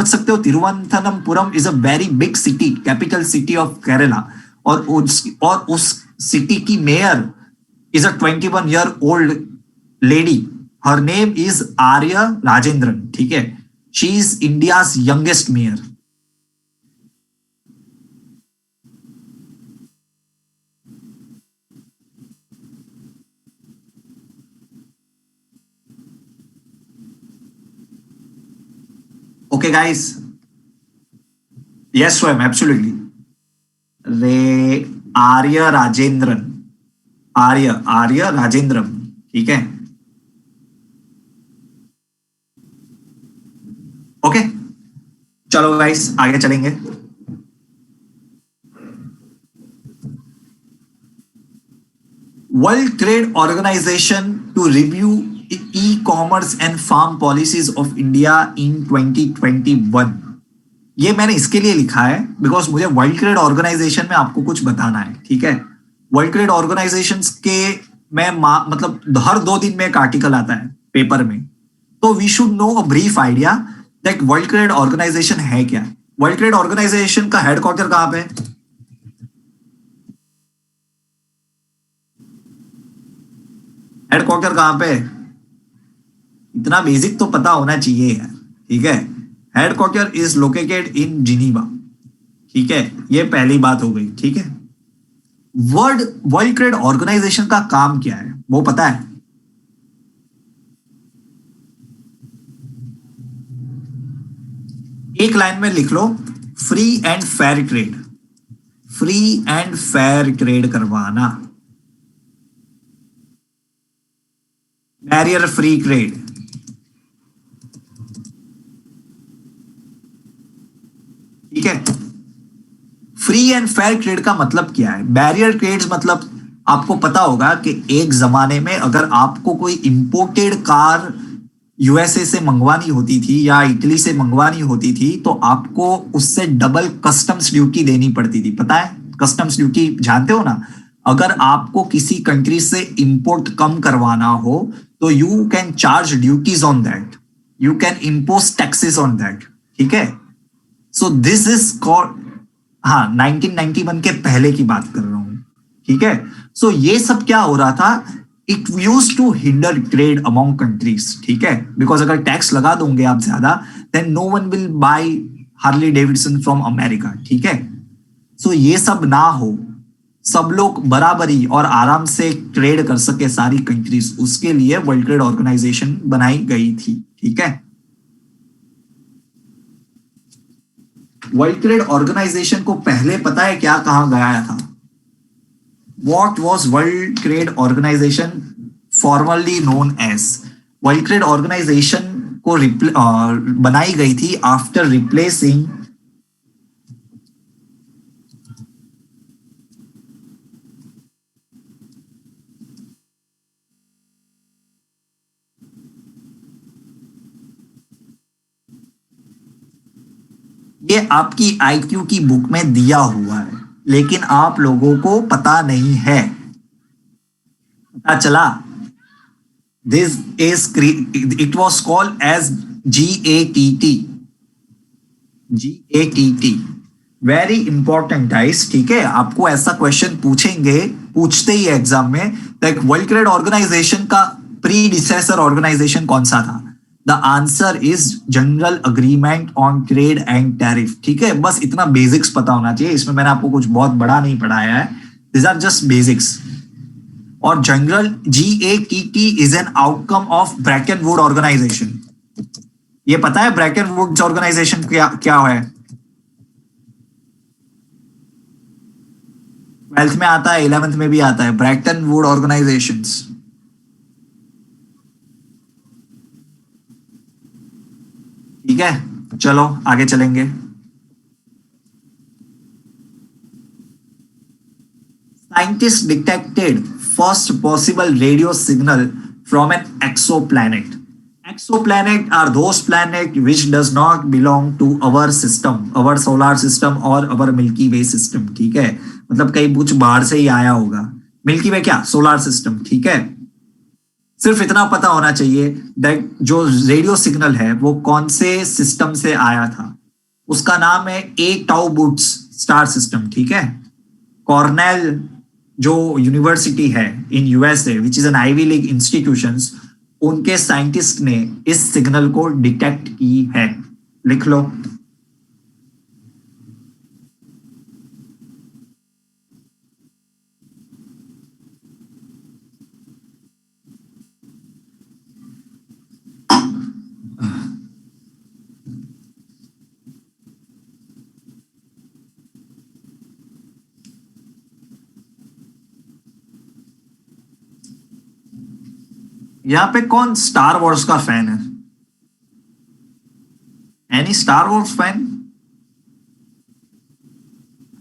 सकते हो, Thiruvananthapuram is a very big city, capital city of Kerala. और उस city की mayor is a 21-year-old lady, her name is Arya Rajendran, ठीक है। She is India's youngest mayor. Okay guys, yes Swayam, absolutely. रे आर्य राजेंद्रन, आर्य आर्य राजेंद्रन, ठीक है। ओके, चलो गाइस आगे चलेंगे। World trade organisation to review e commerce and farm policies of India in 2021। ये मैंने इसके लिए लिखा है बिकॉज मुझे वर्ल्ड ट्रेड ऑर्गेनाइजेशन में आपको कुछ बताना है, ठीक है। वर्ल्ड ट्रेड ऑर्गेनाइजेशन के में मतलब हर 2 दिन में एक आर्टिकल आता है पेपर में, तो we should know a brief idea that world trade organisation है क्या। वर्ल्ड ट्रेड ऑर्गेनाइजेशन का हेडक्वार्टर कहां पे? हेडक्वार्टर कहां पे? इतना बेसिक तो पता होना चाहिए यार, ठीक है। Headquarter is located in Geneva, ठीक है। ये पहली बात हो गई, ठीक है। वर्ल्ड वर्ल्ड ट्रेड ऑर्गेनाइजेशन का काम क्या है वो पता है? एक लाइन में लिख लो, free and fair trade, free and fair trade करवाना, barrier free trade, unfair trade का मतलब क्या है? बैरियर ट्रेड्स मतलब आपको पता होगा कि एक जमाने में अगर आपको कोई इंपोर्टेड कार यूएसए से मंगवानी होती थी या इटली से मंगवानी होती थी तो आपको उससे डबल कस्टम्स ड्यूटी देनी पड़ती थी। पता है कस्टम्स ड्यूटी जानते हो ना? अगर आपको किसी कंट्री से इंपोर्ट कम करवाना हो तो you can charge duties on that, you can impose taxes on that. ठीक है, सो दिस इज कॉल्ड, हाँ 1991 के पहले की बात कर रहा हूं। ठीक है, सो ये सब क्या हो रहा था, it use to hinder trade among countries. ठीक है, बिकॉज अगर टैक्स लगा दोगे आप ज्यादा then no one will buy Harley Davidson from America. ठीक है, सो ये सब ना हो, सब लोग बराबरी और आराम से ट्रेड कर सके सारी कंट्रीज, उसके लिए वर्ल्ड ट्रेड ऑर्गेनाइजेशन बनाई गई थी। ठीक है, वर्ल्ड ट्रेड ऑर्गेनाइजेशन को पहले पता है क्या कहा गया था? What was World Trade Organization formerly known as? World Trade Organization को बनाई गई थी आफ्टर रिप्लेसिंग ये आपकी आईक्यू की बुक में दिया हुआ है लेकिन आप लोगों को पता नहीं है। पता चला? This is it was called as GATT। GATT very important guys. ठीक है, आपको ऐसा क्वेश्चन पूछेंगे, पूछते ही एग्जाम में, लाइक वर्ल्ड ट्रेड ऑर्गेनाइजेशन का प्रीडिसेसर ऑर्गेनाइजेशन कौन सा था? The answer is general agreement on trade and tariff. ठीक है, बस इतना बेसिक्स पता होना चाहिए, इसमें मैंने आपको कुछ बहुत बड़ा नहीं पढ़ाया है, दिस आर जस्ट बेसिक्स। और general GATT is an outcome of Bretton Wood organisation. ये पता है ब्रेटन वुड्स ऑर्गेनाइजेशन क्या क्या है? 12th में आता है, 11th में भी आता है, ब्रेटन वुड ऑर्गेनाइजेशंस। ठीक है, चलो आगे चलेंगे। Scientists detected first possible radio signal from an exoplanet. Exoplanet are those planets which does not belong to our system, our solar system और our Milky Way system। ठीक है, मतलब कहीं कुछ बाहर से ही आया होगा। मिल्की वे क्या? Solar system. ठीक है, सिर्फ इतना पता होना चाहिए दैट जो रेडियो सिग्नल है वो कौन से सिस्टम से आया था। उसका नाम है a Tau Bootis star system. ठीक है, कॉर्नेल जो यूनिवर्सिटी है in USA which is an Ivy League institutions, उनके साइंटिस्ट ने इस सिग्नल को डिटेक्ट की है। लिख लो। यहाँ पे कौन स्टार वॉर्स का फैन है? Any star Wars fan?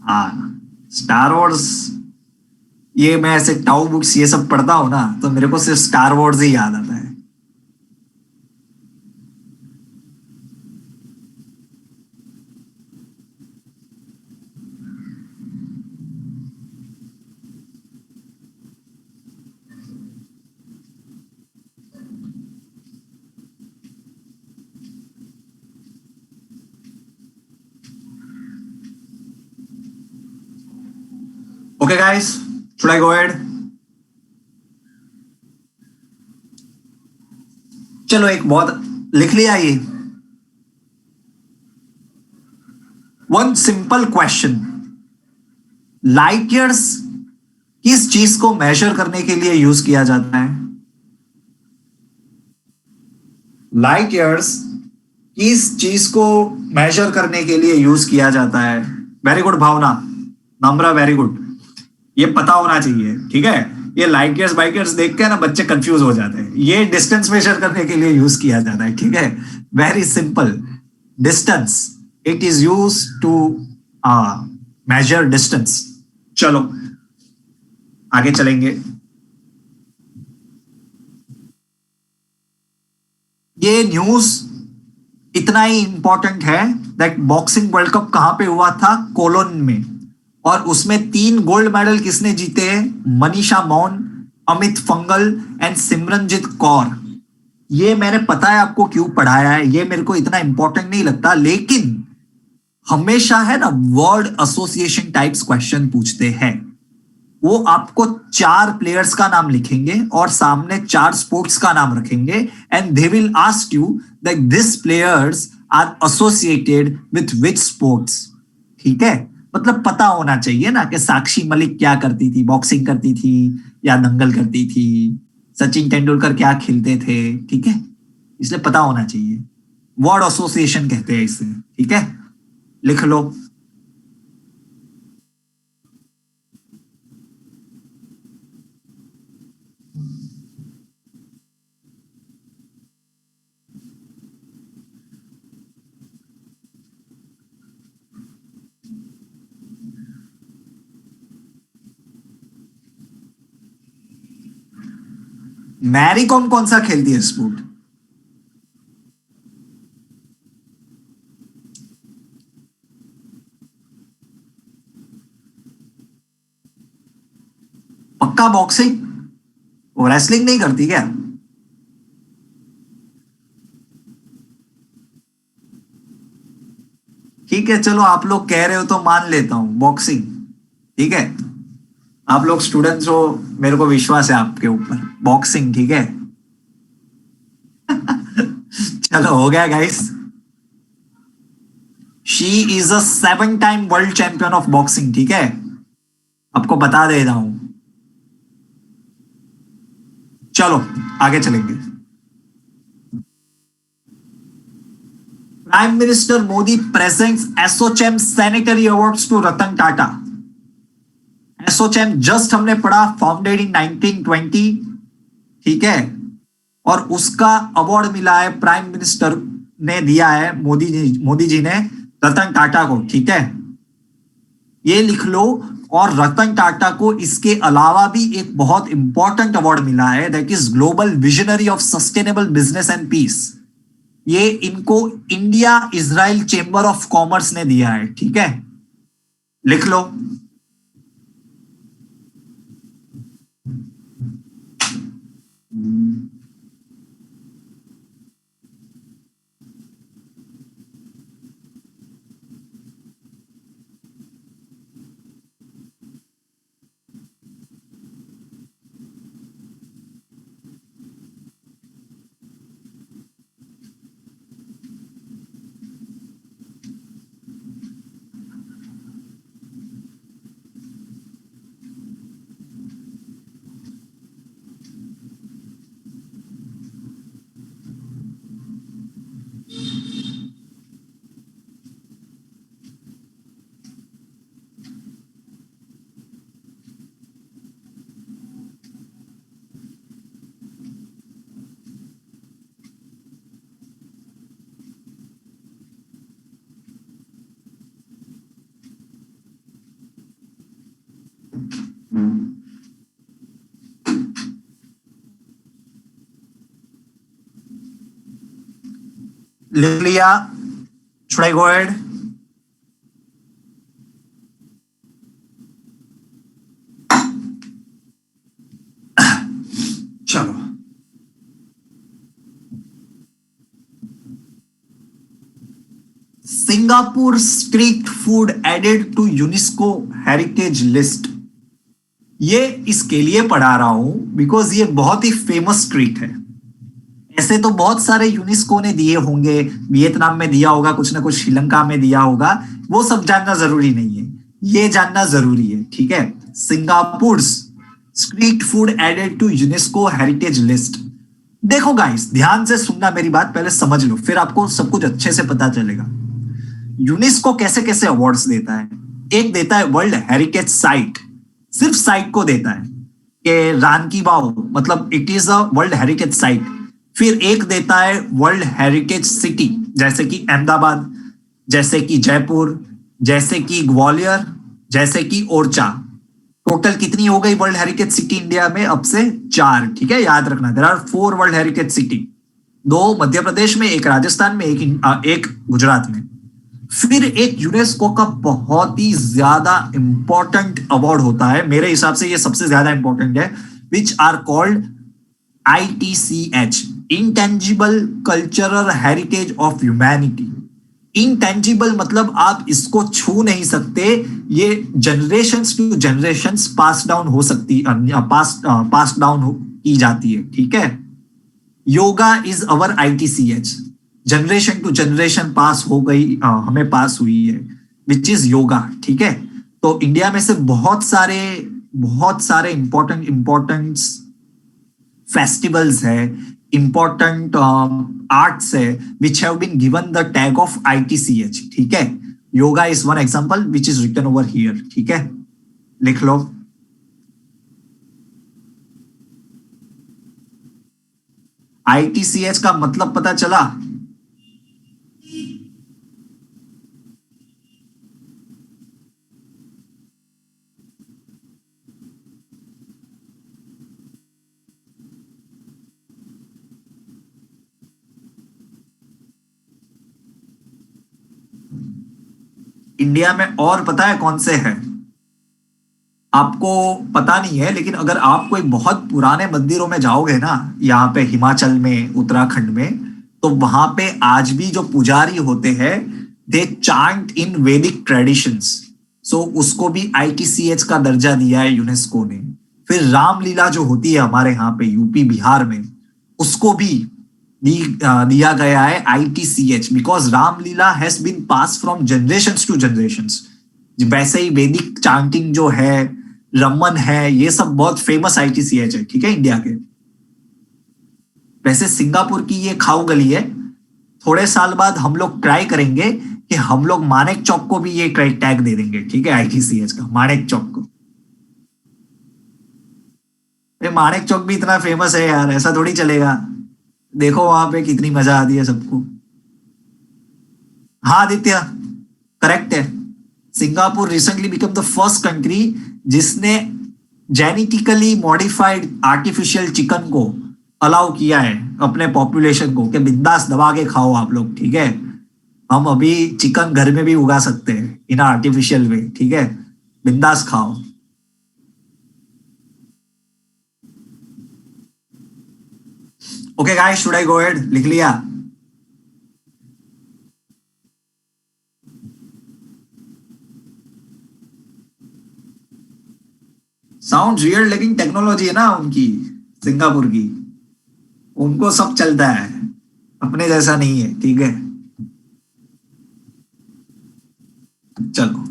हाँ, स्टार वॉर्स, ये मैं ऐसे टाउ बुक्स ये सब पढ़ता हूं ना तो मेरे को सिर्फ स्टार वॉर्स ही याद आता है। Okay guys, should I go ahead? चलो एक बहुत लिख लिया ये। One simple question, light years किस चीज को मेजर करने के लिए यूज किया जाता है? लाइट ईयर्स किस चीज को मेजर करने के लिए यूज किया जाता है? वेरी गुड भावना, नम्रा, वेरी गुड, ये पता होना चाहिए। ठीक है, ये लाइट ईयर्स बाइक ईयर्स देख के ना बच्चे कंफ्यूज हो जाते हैं। ये डिस्टेंस मेजर करने के लिए यूज किया जाता है। ठीक है, very simple, distance, it is use to measure distance. चलो आगे चलेंगे. ये न्यूज इतना ही इंपॉर्टेंट है दैट बॉक्सिंग वर्ल्ड कप कहां पे हुआ था? कोलोन में. और उसमें 3 गोल्ड मेडल किसने जीते हैं? मनीषा मौन, अमित फंगल एंड सिमरनजीत कौर. ये मैंने पता है आपको क्यों पढ़ाया है, ये मेरे को इतना इंपॉर्टेंट नहीं लगता, लेकिन हमेशा है ना वर्ड एसोसिएशन टाइप्स क्वेश्चन पूछते हैं. वो आपको 4 प्लेयर्स का नाम लिखेंगे और सामने 4 स्पोर्ट्स का नाम रखेंगे and they will ask you that this players are associated with which sports. ठीक है, मतलब पता होना चाहिए ना कि साक्षी मलिक क्या करती थी, बॉक्सिंग करती थी या दंगल करती थी, सचिन तेंदुलकर क्या खेलते थे. ठीक है, इसलिए पता होना चाहिए. वर्ड एसोसिएशन कहते हैं इसे. ठीक है, लिख लो. मैरी कॉम कौन सा खेलती है स्पोर्ट? पक्का बॉक्सिंग? वो रेसलिंग नहीं करती क्या? ठीक है, चलो आप लोग कह रहे हो तो मान लेता हूं बॉक्सिंग. ठीक है, आप लोग स्टूडेंट्स हो, मेरे को विश्वास है आपके ऊपर. बॉक्सिंग. ठीक है. चलो हो गया guys. She is a 7 time world champion of boxing. ठीक है, आपको बता दे रहा हूं. चलो आगे चलेंगे. Prime minister Modi presents ASSOCHAM sanitary awards to Ratan Tata. ASSOCHAM just हमने पढ़ा, फाउंडेड इन 1920. ठीक है, और उसका अवार्ड मिला है, प्राइम मिनिस्टर ने दिया है, मोदी जी ने रतन टाटा को. ठीक है, ये लिख लो. और रतन टाटा को इसके अलावा भी एक बहुत इंपॉर्टेंट अवार्ड मिला है, that is global visionary of sustainable business and peace. ये इनको India Israel chamber of commerce ने दिया है. ठीक है, लिख लो. लिख लिया? Should I go ahead? चलो. Singapore street food added to UNESCO heritage list. ये इसके लिए पढ़ा रहा हूं बिकॉज ये बहुत ही फेमस स्ट्रीट है. ऐसे तो बहुत सारे यूनेस्को ने दिए होंगे, वियतनाम में दिया होगा, कुछ ना कुछ श्रीलंका में दिया होगा, वो सब जानना जरूरी नहीं है, ये जानना जरूरी है. ठीक है, Singapore street food added to UNESCO heritage list. देखो गाइस, ध्यान से सुनना मेरी बात, पहले समझ लो, फिर आपको सब कुछ अच्छे से पता चलेगा. यूनेस्को कैसे कैसे अवार्ड्स देता है. एक देता है वर्ल्ड हेरिटेज साइट, सिर्फ साइट को देता है कि रान की वाव, मतलब it is a world heritage site. फिर एक देता है वर्ल्ड हेरिटेज सिटी, जैसे कि अहमदाबाद, जैसे कि जयपुर, जैसे कि ग्वालियर, जैसे कि ओरछा। टोटल कितनी हो गई वर्ल्ड हेरिटेज सिटी इंडिया में? अब से 4, ठीक है, याद रखना। There are 4 world heritage city, 2 Madhya Pradesh में, एक राजस्थान में, एक गुजरात में। फिर एक यूनेस्को का बहुत ही ज्यादा इंपॉर्टेंट अवार्ड होता है, मेरे हिसाब से ये सबसे ज्यादा इंपॉर्टेंट है, which are called ITCH, intangible cultural heritage of humanity. Intangible मतलब आप इसको छू नहीं सकते, ये generations to generations pass down हो सकती, पास डाउन की जाती है, ठीक है। Yoga is our ITCH, generation to generation pass हो गई, हमें पास हुई है, विच इज योगा, ठीक है। तो इंडिया में से बहुत सारे इंपॉर्टेंट इंपॉर्टेंट फेस्टिवल्स है, इंपॉर्टेंट आर्ट्स है, which have been given the tag of ITCH, ठीक है। Yoga is one example which is written over here, ठीक है, लिख लो। ITCH का मतलब पता चला? इंडिया में और पता है कौन से हैं? आपको पता नहीं है, लेकिन अगर आप कोई बहुत पुराने मंदिरों में जाओगे ना, यहाँ पे हिमाचल में, उत्तराखंड में, तो वहां पे आज भी जो पुजारी होते हैं, दे चांट इन वैदिक ट्रेडिशंस। सो उसको भी ITCH का दर्जा दिया है यूनेस्को ने। फिर रामलीला जो होती है हमारे यहाँ पे यूपी बिहार में, उसको भी दिया गया है ITCH, because Ramlila has been pass from generations to generations. वैसे ही वैदिक चांटिंग जो है, रमन है, ये सब बहुत फेमस ITCH है, ठीक है, इंडिया के। वैसे सिंगापुर की ये खाऊ गली है। थोड़े साल बाद हम लोग ट्राई करेंगे कि हम लोग मानेक चौक को भी ये टैग दे देंगे, ठीक है, ITCH का, मानेक चौक को। मानेक चौक भी इतना फेमस है यार, ऐसा थोड़ी चलेगा। देखो वहां पे कितनी मजा आती है सबको। हाँ आदित्य, करेक्ट है। Singapore recently become the first country जिसने जेनेटिकली मॉडिफाइड आर्टिफिशियल चिकन को अलाउ किया है अपने पॉपुलेशन को, कि बिंदास दबा के खाओ आप लोग, ठीक है। हम अभी चिकन घर में भी उगा सकते हैं इन आर्टिफिशियल वे, ठीक है, बिंदास खाओ। Okay guys, should I go ahead? लिख लिया? साउंड रियल, लेकिन टेक्नोलॉजी है ना उनकी, सिंगापुर की, उनको सब चलता है, अपने जैसा नहीं है, ठीक है। चलो,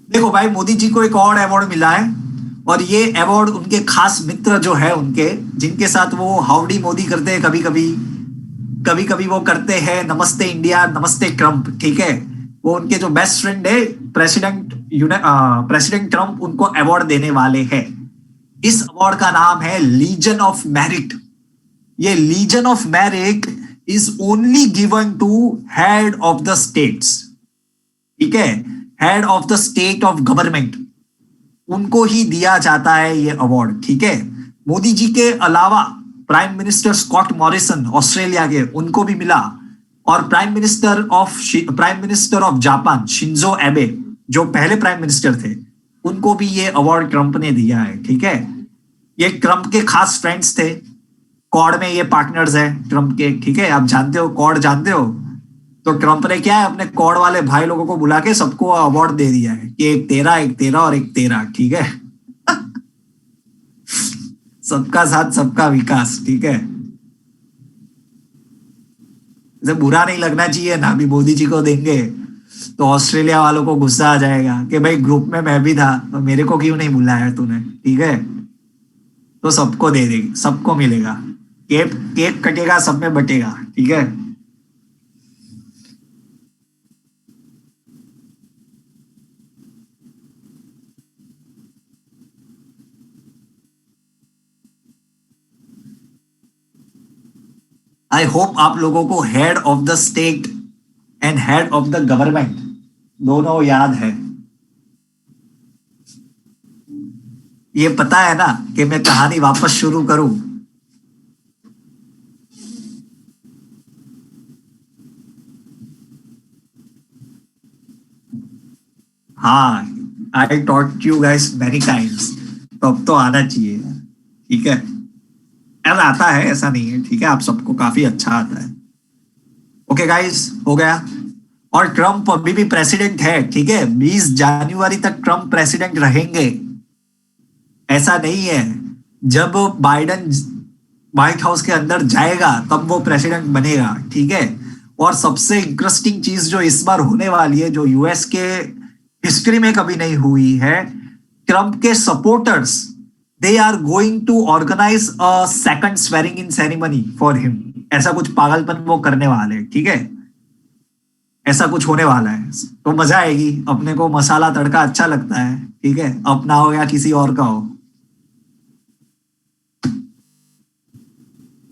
देखो भाई, मोदी जी को एक और अवार्ड मिला है, और ये अवार्ड उनके खास मित्र जो है उनके, जिनके साथ वो हाउडी मोदी करते हैं, कभी कभी, कभी कभी वो करते हैं नमस्ते इंडिया, नमस्ते ट्रंप, ठीक है। वो उनके जो बेस्ट फ्रेंड है, प्रेसिडेंट ट्रंप उनको अवार्ड देने वाले हैं। इस अवार्ड का नाम है लीजन ऑफ मेरिट। ये Legion of Merit is only given to head of the states, ठीक है, head of the state of government, उनको ही दिया जाता है ये अवार्ड, ठीक है। मोदी जी के अलावा prime minister Scott Morrison Australia के, उनको भी मिला, और prime minister of Japan Shinzo Abe, जो पहले प्राइम मिनिस्टर थे, उनको भी ये अवार्ड ट्रंप ने दिया है, ठीक है। ये ट्रंप के खास फ्रेंड्स थे, कॉड में ये पार्टनर्स है ट्रंप के, ठीक है। आप जानते हो कॉड, जानते हो? तो ट्रंप ने क्या है, अपने कॉड वाले भाई लोगों को बुला के सबको अवार्ड दे दिया है कि एक तेरा और एक तेरा, ठीक है। सबका साथ सबका विकास, ठीक है। इसे बुरा नहीं लगना चाहिए ना, अभी मोदी जी को देंगे तो ऑस्ट्रेलिया वालों को गुस्सा आ जाएगा कि भाई ग्रुप में मैं भी था तो मेरे को क्यों नहीं बुलाया तूने, ठीक है। तो सबको दे देगी, सबको मिलेगा, केक केक कटेगा, सब में बटेगा, ठीक है। आई होप आप लोगों को head of the state and head of the government, दोनों याद है। ये पता है ना कि मैं कहानी वापस शुरू करूं। हाँ, I taught you guys many times, तो अब तो आना चाहिए, ठीक है। अब आता है, ऐसा नहीं है, ठीक है, आप सबको काफी अच्छा आता है। ओके गाइस, हो गया। और ट्रम्प अभी भी प्रेसिडेंट है, ठीक है, 20 जनवरी तक ट्रम्प प्रेसिडेंट रहेंगे। ऐसा नहीं है, जब बाइडन व्हाइट हाउस के अंदर जाएगा तब वो प्रेसिडेंट बनेगा, ठीक है। और सबसे इंटरेस्टिंग चीज जो इस बार होने वाली है, जो यूएस के हिस्ट्री में कभी नहीं हुई है, ट्रम्प के supporters they are going to organise a second swearing in ceremony for him. ऐसा कुछ पागलपन वो करने वाले हैं, ठीक है। ऐसा कुछ होने वाला है, तो मजा आएगी। अपने को मसाला तड़का अच्छा लगता है, ठीक है, अपना हो या किसी और का हो।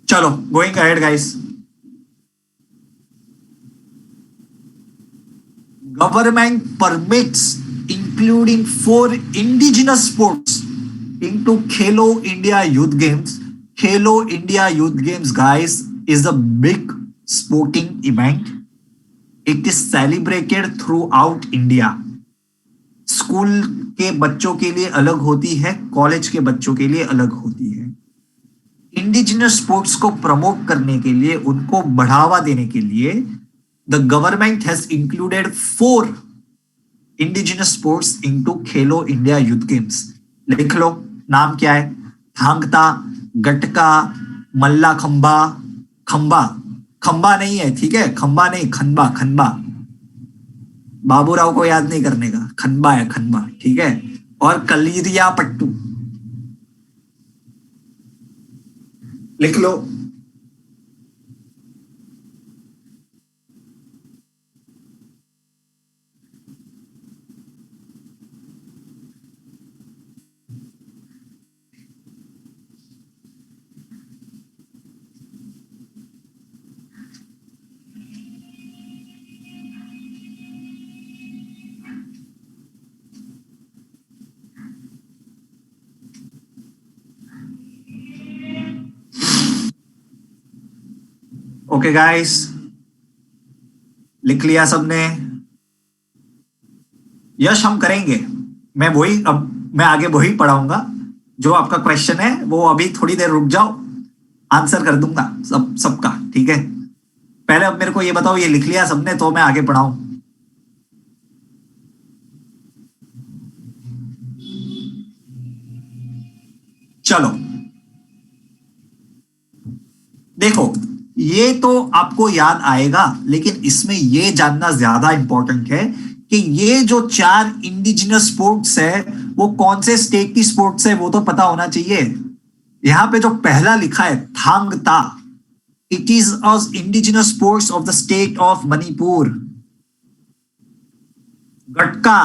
चलो, going ahead guys. Government permits including 4 indigenous sports into Khelo India Youth Games. Khelo India Youth Games, guys, is a big sporting event. It is celebrated throughout India. School के बच्चों के लिए अलग होती है, कॉलेज के बच्चों के लिए अलग होती है। इंडिजिनस स्पोर्ट्स को प्रमोट करने के लिए, उनको बढ़ावा देने के लिए, the government has included 4 indigenous sports into Khelo India youth games. लिख लो, नाम क्या है? थांगता, गटका, मल्ला खंबा। खंबा, खंबा नहीं है, ठीक है, खंबा नहीं, खनबा, खनबा। बाबूराव को याद नहीं करने का, खनबा है, खनबा, ठीक है। और कलीरिया पट्टू, लिख लो। ओके गाइस, लिख लिया सबने? यश, हम करेंगे। मैं वही, अब मैं आगे वही पढ़ाऊंगा। जो आपका क्वेश्चन है वो अभी थोड़ी देर रुक जाओ, आंसर कर दूंगा सबका, ठीक है। पहले अब मेरे को ये बताओ, ये लिख लिया सबने तो मैं आगे पढ़ाऊं? चलो, देखो, ये तो आपको याद आएगा, लेकिन इसमें ये जानना ज्यादा इंपॉर्टेंट है कि ये जो 4 इंडिजिनस स्पोर्ट्स है वो कौन से स्टेट की स्पोर्ट्स है, वो तो पता होना चाहिए। यहां पे जो पहला लिखा है थांग ता, it is a indigenous sports of the state of Manipur. Gatka,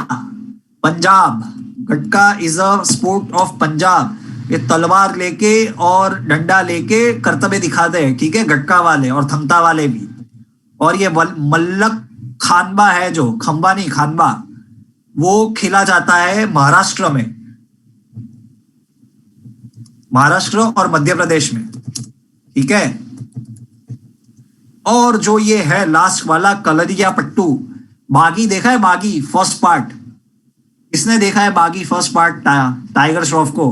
Punjab, gatka is a sport of Punjab. ये तलवार लेके और डंडा लेके कर्तव्य दिखाते हैं, ठीक है, गटका वाले और थमता वाले भी। और ये मल्लक खानबा है, जो खंबा नहीं, खानबा, वो खेला जाता है महाराष्ट्र में, महाराष्ट्र और मध्य प्रदेश में, ठीक है। और जो ये है लास्ट वाला कलरिया पट्टू, बागी देखा है? बागी फर्स्ट पार्ट, किसने देखा है बागी फर्स्ट पार्ट? टाइगर श्रॉफ को,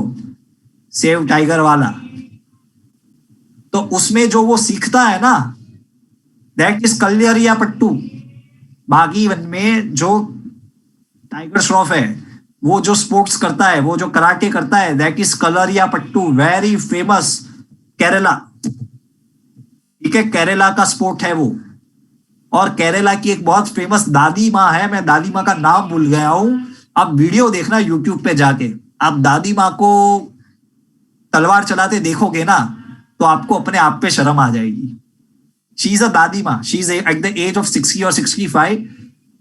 सेव टाइगर वाला। तो उसमें जो वो सीखता है ना, दैट इज कलरिया पट्टू। बागी वन में जो टाइगर श्रॉफ है, वो जो स्पोर्ट्स करता है, वो जो कराटे करता है, that is Kalaripayattu, very famous, Kerala, ठीक है, केरला का स्पोर्ट है वो। और केरला की एक बहुत फेमस दादी माँ है, मैं दादी माँ का नाम भूल गया हूं, आप वीडियो देखना यूट्यूब पे जाके। आप दादी माँ को तलवार चलाते देखोगे ना, तो आपको अपने आप पे शर्म आ जाएगी। She is a dadi maa, she is at the age of 60 और 65,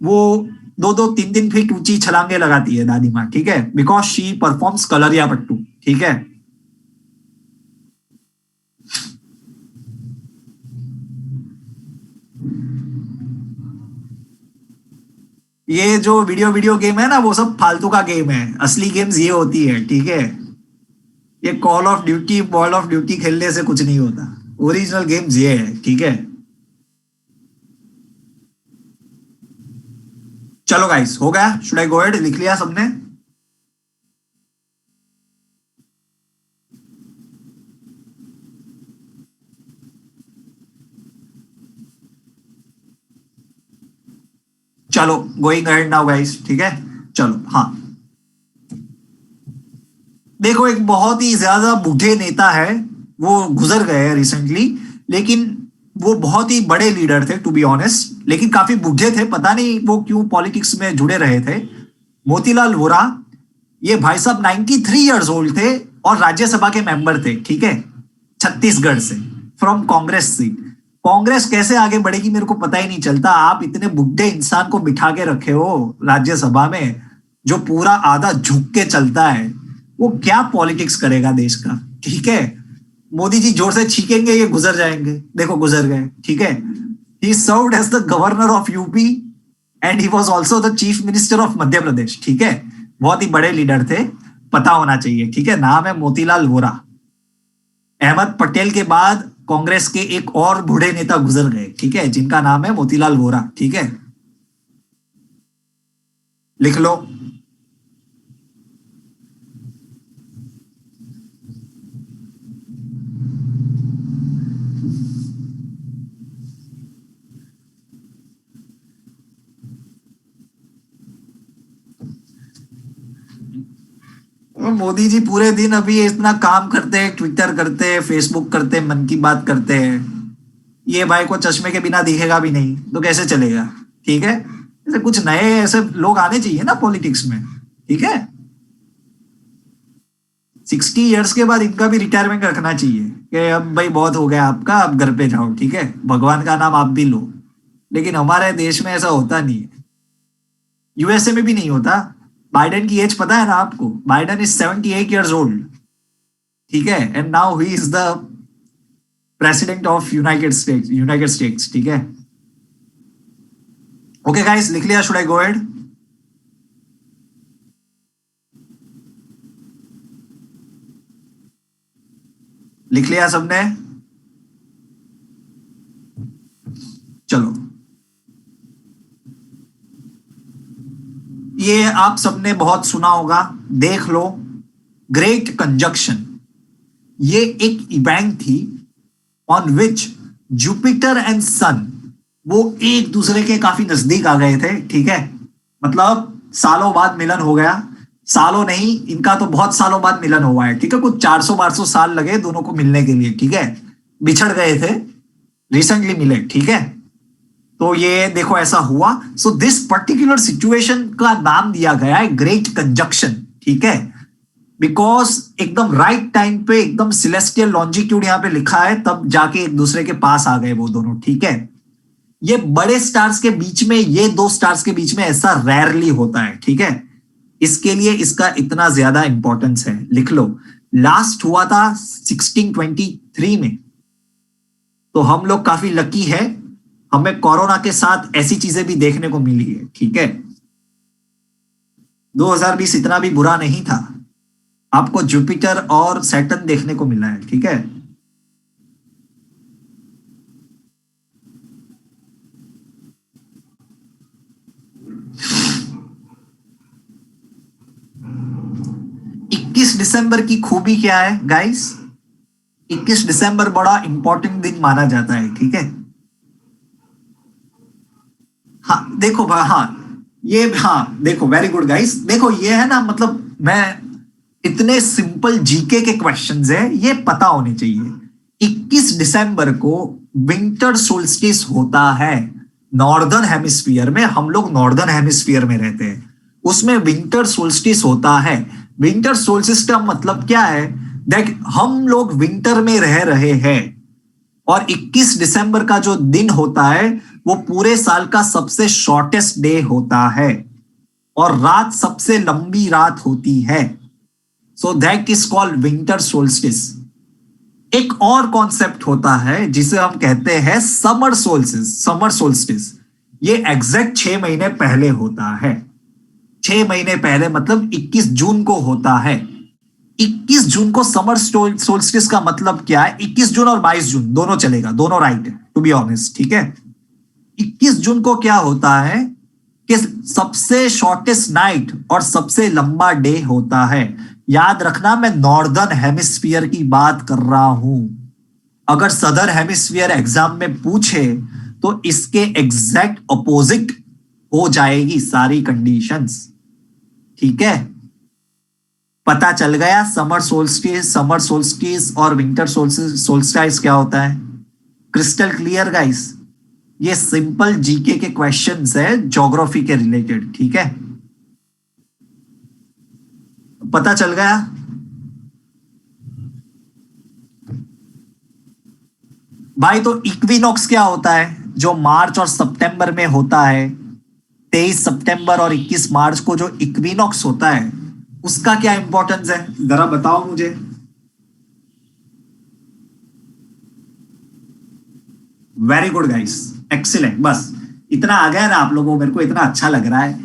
वो 2-2, 3-3 फीट ऊंची छलांगे लगाती है दादी माँ, ठीक है, बिकॉज शी परफॉर्म्स कलरिया पट्टू, ठीक है। ये जो वीडियो वीडियो गेम है ना, वो सब फालतू का गेम है। असली गेम्स ये होती है, ठीक है। ये call of duty, ball of duty खेलने से कुछ नहीं होता। ओरिजिनल गेम्स ये है, ठीक है। चलो गाइस, हो गया? Should I go ahead? लिख लिया सबने? चलो, गोइंग अहेड नाउ गाइस, ठीक है। चलो, हाँ। देखो, एक बहुत ही ज्यादा बूढ़े नेता है, वो गुजर गए हैं रिसेंटली, लेकिन वो बहुत ही बड़े लीडर थे टू बी ऑनेस्ट, लेकिन काफी बूढ़े थे। पता नहीं वो क्यों पॉलिटिक्स में जुड़े रहे थे। मोतीलाल वोरा। ये भाई साहब 93 ईयर्स ओल्ड थे और राज्यसभा के मेंबर थे, ठीक है। छत्तीसगढ़ से, फ्रॉम कांग्रेस सीट। कांग्रेस कैसे आगे बढ़ेगी मेरे को पता ही नहीं चलता। आप इतने बुढ़े इंसान को बिठा के रखे हो राज्यसभा में, जो पूरा आधा झुक के चलता है। वो क्या पॉलिटिक्स करेगा देश का, ठीक है। मोदी जी जोर से छीकेंगे, ये गुजर जाएंगे। देखो, गुजर गए, ठीक है। He served as the governor of UP and he was also the chief minister of Madhya Pradesh, ठीक है। बहुत ही बड़े लीडर थे, पता होना चाहिए, ठीक है। नाम है मोतीलाल वोरा। अहमद पटेल के बाद कांग्रेस के एक और बूढ़े नेता गुजर गए, ठीक है, जिनका नाम है मोतीलाल वोरा, ठीक है। लिख लो। मोदी जी पूरे दिन अभी इतना काम करते हैं, ट्विटर करते हैं, फेसबुक करते हैं, मन की बात करते हैं। ये भाई को चश्मे के बिना दिखेगा भी नहीं तो कैसे चलेगा, ठीक है। ऐसे कुछ नए ऐसे लोग आने चाहिए ना पॉलिटिक्स में, ठीक है। 60 ईयर्स के बाद इनका भी रिटायरमेंट रखना चाहिए कि अब भाई बहुत हो गया आपका, अब घर पे जाओ, ठीक है। भगवान का नाम आप भी लो। लेकिन हमारे देश में ऐसा होता नहीं है, यूएसए में भी नहीं होता। बाइडेन की एज पता है ना आपको? बाइडेन इज 78 ईयर्स ओल्ड, ठीक है। And now he is the president of United states, ठीक है। ओके गाइस, लिख लिया? Should I go ahead? लिख लिया सबने? चलो, ये आप सबने बहुत सुना होगा, देख लो। ग्रेट कंजक्शन, ये एक इवेंट थी ऑन विच जुपिटर एंड सन वो एक दूसरे के काफी नजदीक आ गए थे, ठीक है। मतलब सालों बाद मिलन हो गया। सालों नहीं, इनका तो बहुत सालों बाद मिलन हुआ है, ठीक है। कुछ 400-1200 साल लगे दोनों को मिलने के लिए, ठीक है। बिछड़ गए थे, रिसेंटली मिले, ठीक है। तो ये देखो ऐसा हुआ। सो दिस पर्टिकुलर सिचुएशन का नाम दिया गया है ग्रेट कंजक्शन, ठीक है। बिकॉज एकदम राइट टाइम पे, एकदम सिलेस्टियल लॉन्जिट्यूड यहां पे लिखा है, तब जाके एक दूसरे के पास आ गए वो दोनों, ठीक है। ये बड़े स्टार्स के बीच में, ये दो स्टार्स के बीच में ऐसा रेयरली होता है, ठीक है। इसके लिए इसका इतना ज्यादा इंपॉर्टेंस है, लिख लो। लास्ट हुआ था 1623 में। तो हम लोग काफी लकी है, हमें कोरोना के साथ ऐसी चीजें भी देखने को मिली है, ठीक है। 2020 इतना भी बुरा नहीं था, आपको जुपिटर और सैटर्न देखने को मिला है, ठीक है। इक्कीस दिसंबर की खूबी क्या है गाइस? 21 दिसंबर बड़ा इंपॉर्टेंट दिन माना जाता है, ठीक है। हाँ देखो हाँ, ये हाँ देखो, वेरी गुड गाइस। देखो ये है ना, मतलब मैं, इतने सिंपल जीके के क्वेश्चंस है, ये पता होने चाहिए। 21 दिसंबर को विंटर सोल्स्टिस होता है नॉर्दर्न हेमिस्फीयर में। हम लोग नॉर्दर्न हेमिस्फीयर में रहते हैं, उसमें विंटर सोल्स्टिस होता है। विंटर सोल्स्टिस का मतलब क्या है? दैट हम लोग विंटर में रह रहे हैं और 21 दिसंबर का जो दिन होता है वो पूरे साल का सबसे शॉर्टेस्ट डे होता है और रात सबसे लंबी रात होती है। सो that is called winter solstice. एक और कॉन्सेप्ट होता है जिसे हम कहते हैं समर सोल्स्टिस। समर सोल्स्टिस ये एग्जैक्ट 6 महीने पहले होता है। 6 महीने पहले मतलब 21 जून को होता है। 21 जून को समर सोल्स्टिस का मतलब क्या है? 21 जून और 22 जून दोनों चलेगा, दोनों राइट है टू बी ऑनेस्ट, ठीक है। 21 जून को क्या होता है कि सबसे शॉर्टेस्ट नाइट और सबसे लंबा डे होता है। याद रखना, मैं नॉर्दर्न हेमिस्फीयर की बात कर रहा हूं। अगर सदर्न हेमिस्फीयर एग्जाम में पूछे तो इसके एग्जैक्ट अपोजिट हो जाएगी सारी कंडीशंस, ठीक है। पता चल गया समर सोल्स्टिस और विंटर सोल्स्टिस क्या होता है? Crystal clear guys. ये सिंपल जीके के क्वेश्चंस है ज्योग्राफी के रिलेटेड, ठीक है। पता चल गया। भाई तो इक्विनॉक्स क्या होता है? जो मार्च और सितंबर में होता है, 23 सितंबर और 21 मार्च को जो इक्विनॉक्स होता है उसका क्या इंपॉर्टेंस है, जरा बताओ मुझे। Very good guys, excellent. बस इतना आ गया ना आप लोगों को, मेरे को इतना अच्छा लग रहा है।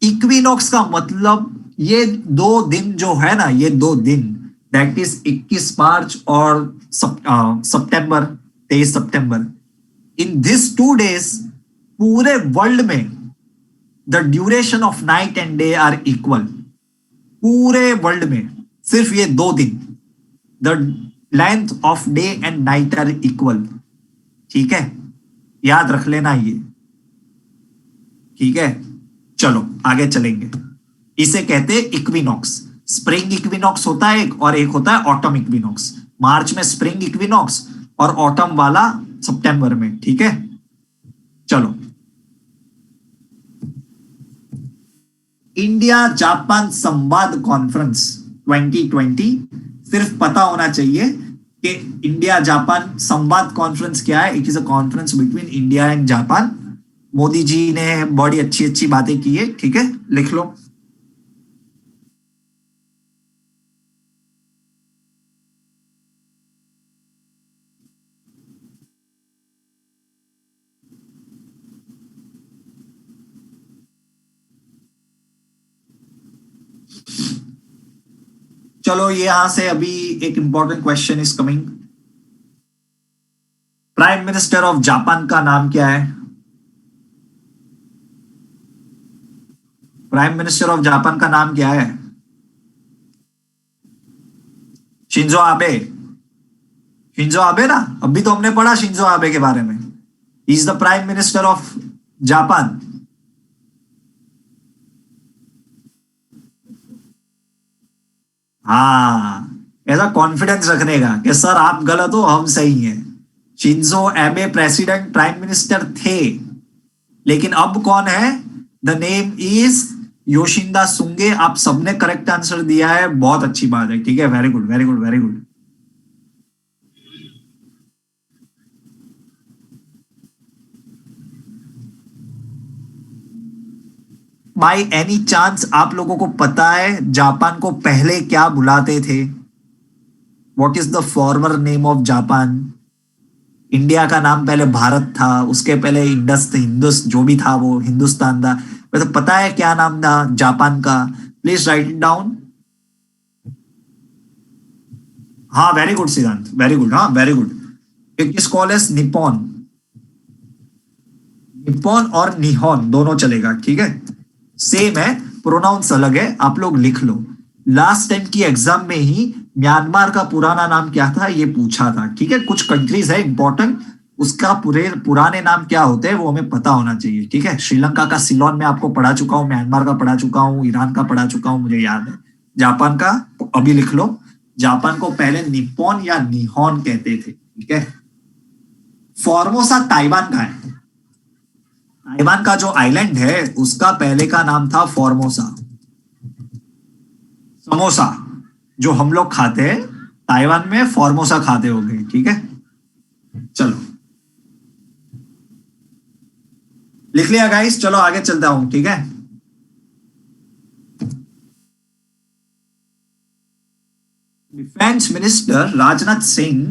इक्विनॉक्स का मतलब ये 2 दिन जो है ना, ये 2 दिन, दैट इज 21 मार्च और सितंबर, 23 सितंबर। इन दिस 2 days पूरे वर्ल्ड में the duration of night and day are equal. पूरे वर्ल्ड में सिर्फ ये 2 दिन, the length of day and night are equal, ठीक है। याद रख लेना ये, ठीक है। चलो आगे चलेंगे। इसे कहते हैं इक्विनॉक्स। स्प्रिंग इक्विनॉक्स होता है एक, और एक होता है ऑटम इक्विनॉक्स। मार्च में स्प्रिंग इक्विनॉक्स और ऑटम वाला सितंबर में, ठीक है। चलो, इंडिया जापान संवाद कॉन्फ्रेंस 2020, सिर्फ पता होना चाहिए कि इंडिया जापान संवाद कॉन्फ्रेंस क्या है। It is a conference between India and Japan. Modi ji ने बड़ी अच्छी अच्छी बातें की है, ठीक है, लिख लो। चलो यहां से अभी एक important question is coming. Prime minister of Japan का नाम क्या है? प्राइम मिनिस्टर ऑफ जापान का नाम क्या है? Shinzo Abe. शिंजो आबे ना, अभी तो हमने पढ़ा शिंजो आबे के बारे में। Is the prime minister of Japan. हाँ, ऐसा कॉन्फिडेंस रखने का कि सर आप गलत हो, हम सही हैं। शिंजो एबे प्रेसिडेंट प्राइम मिनिस्टर थे, लेकिन अब कौन है? The name is Yoshihide Suga. आप सबने करेक्ट आंसर दिया है, बहुत अच्छी बात है, ठीक है। Very good, very good, very good. By any chance आप लोगों को पता है जापान को पहले क्या बुलाते थे? What is the former name of Japan? India का नाम पहले भारत था, उसके पहले इंडस, हिंदुस जो भी था वो हिंदुस्तान था। वैसे पता है क्या नाम था जापान का? Please write it down. हाँ very good Siddhant, very good, हाँ very good. It is called as Nippon. Nippon और निहॉन दोनों चलेगा, ठीक है। सेम है, प्रोनाउंस अलग है, आप लोग लिख लो। लास्ट टाइम की एग्जाम में ही म्यांमार का पुराना नाम क्या था ये पूछा था, ठीक है। कुछ कंट्रीज है इंपॉर्टेंट, उसका पूरे पुराने नाम क्या होते हैं वो हमें पता होना चाहिए, ठीक है। श्रीलंका का सिलोन में आपको पढ़ा चुका हूं, म्यांमार का पढ़ा चुका हूं, ईरान का पढ़ा चुका हूं, मुझे याद है। जापान का अभी लिख लो। जापान को पहले निप्पॉन या निहॉन कहते थे, ठीक है। फॉर्मोसा ताइवान का है। ताइवान का जो आइलैंड है उसका पहले का नाम था फॉर्मोसा। समोसा जो हम लोग खाते हैं, ताइवान में फॉर्मोसा खाते होंगे, ठीक है। चलो लिख लिया गाइस, चलो आगे चलता हूं, ठीक है। Defence minister Rajnath Singh,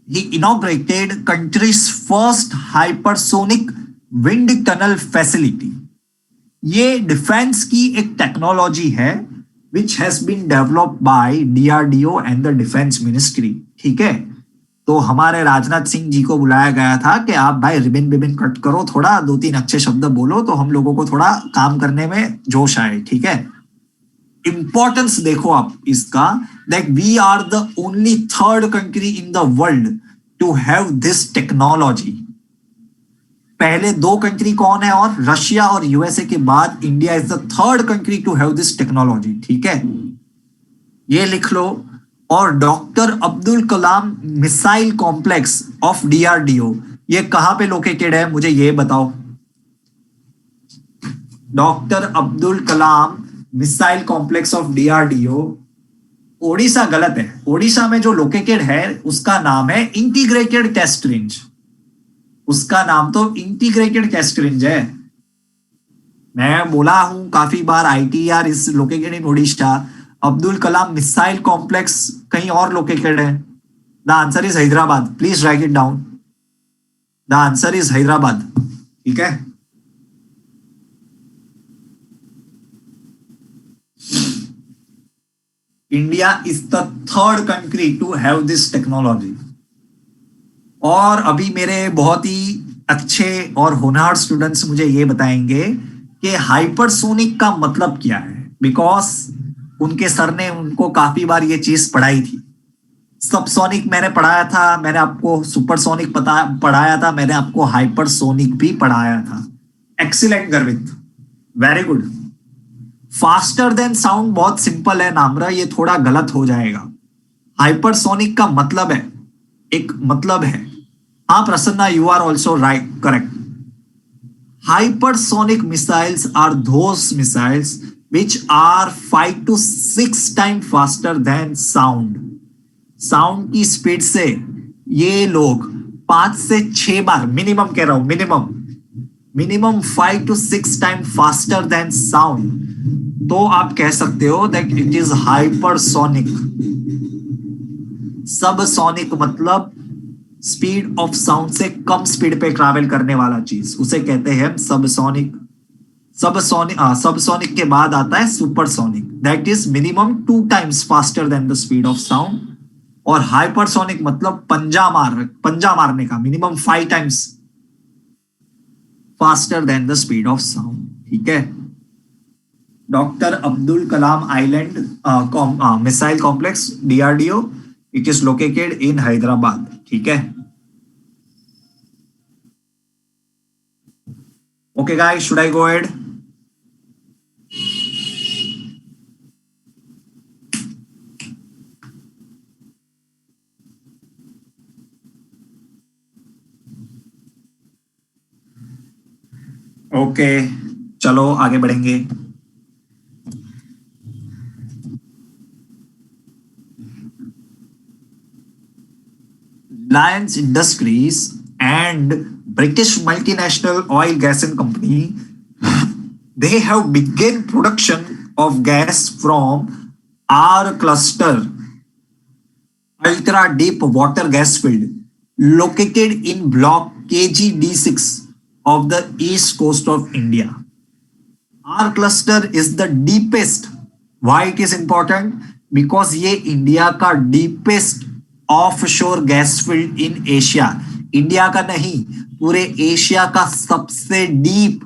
he inaugurated country's first hypersonic wind tunnel facility, ये डिफेंस की एक टेक्नोलॉजी है which has been developed by DRDO and the defence ministry. ठीक है, तो हमारे राजनाथ सिंह जी को बुलाया गया था कि आप भाई रिबिन बिबिन कट करो, थोड़ा दो तीन अच्छे शब्द बोलो तो हम लोगों को थोड़ा काम करने में जोश आए। ठीक है, इंपॉर्टेंस देखो आप इसका, that we are the only third country in the world to have this technology. पहले दो कंट्री कौन है? और रशिया और यूएसए के बाद India is the third country to have this technology. ठीक है, ये लिख लो। और doctor Abdul Kalam missile complex of DRDO, ये कहां पे लोकेटेड है मुझे ये बताओ। Doctor Abdul Kalam missile complex of DRDO, Odisha गलत है। ओडिशा में जो लोकेटेड है उसका नाम है इंटीग्रेटेड टेस्ट रेंज, उसका नाम तो इंटीग्रेटेड टेस्ट रेंज है। मैं बोला हूं काफी बार ITR is located in Odisha, Abdul Kalam missile complex कहीं और लोकेटेड है। The answer is Hyderabad, please write it down. The answer is Hyderabad. ठीक है, India is the third country to have this technology. और अभी मेरे बहुत ही अच्छे और होनहार स्टूडेंट्स मुझे ये बताएंगे कि हाइपरसोनिक का मतलब क्या है, बिकॉज उनके सर ने उनको काफी बार ये चीज पढ़ाई थी। सबसोनिक मैंने पढ़ाया था, मैंने आपको सुपरसोनिक पढ़ाया था, मैंने आपको हाइपरसोनिक भी पढ़ाया था। एक्सीलेंट गर्वित, very good. Faster than sound बहुत सिंपल है नामरा, ये थोड़ा गलत हो जाएगा। हाइपरसोनिक का मतलब है, एक मतलब है। हाँ Prasanna, you are also right, correct. Hypersonic missiles are those missiles which are 5 to 6 times faster than sound. Sound की स्पीड से ये लोग 5 से 6 बार, मिनिमम कह रहा हूं, minimum 5 to 6 time faster than sound. तो आप कह सकते हो that it is hypersonic. Subsonic मतलब स्पीड ऑफ साउंड से कम स्पीड पे ट्रैवल करने वाला चीज, उसे कहते हैं सबसोनिक। सबसोनिक के बाद आता है supersonic, that is minimum 2 times faster than the speed of sound. और हाइपरसोनिक मतलब पंजा मारने का, minimum 5 times faster than the speed of sound. ठीक है, doctor Abdul Kalam island missile complex DRDO, it is located इन हैदराबाद। ठीक है, okay guys, should I go ahead? Okay, चलो आगे बढ़ेंगे। Reliance Industries and British multinational oil gas and company, they have begun production of gas from R cluster ultra deep water gas field located in block KGD6 of the east coast of India. R cluster is the deepest. Why it is important? Because ये India का deepest offshore gas field in Asia, India का नहीं पूरे Asia का सबसे deep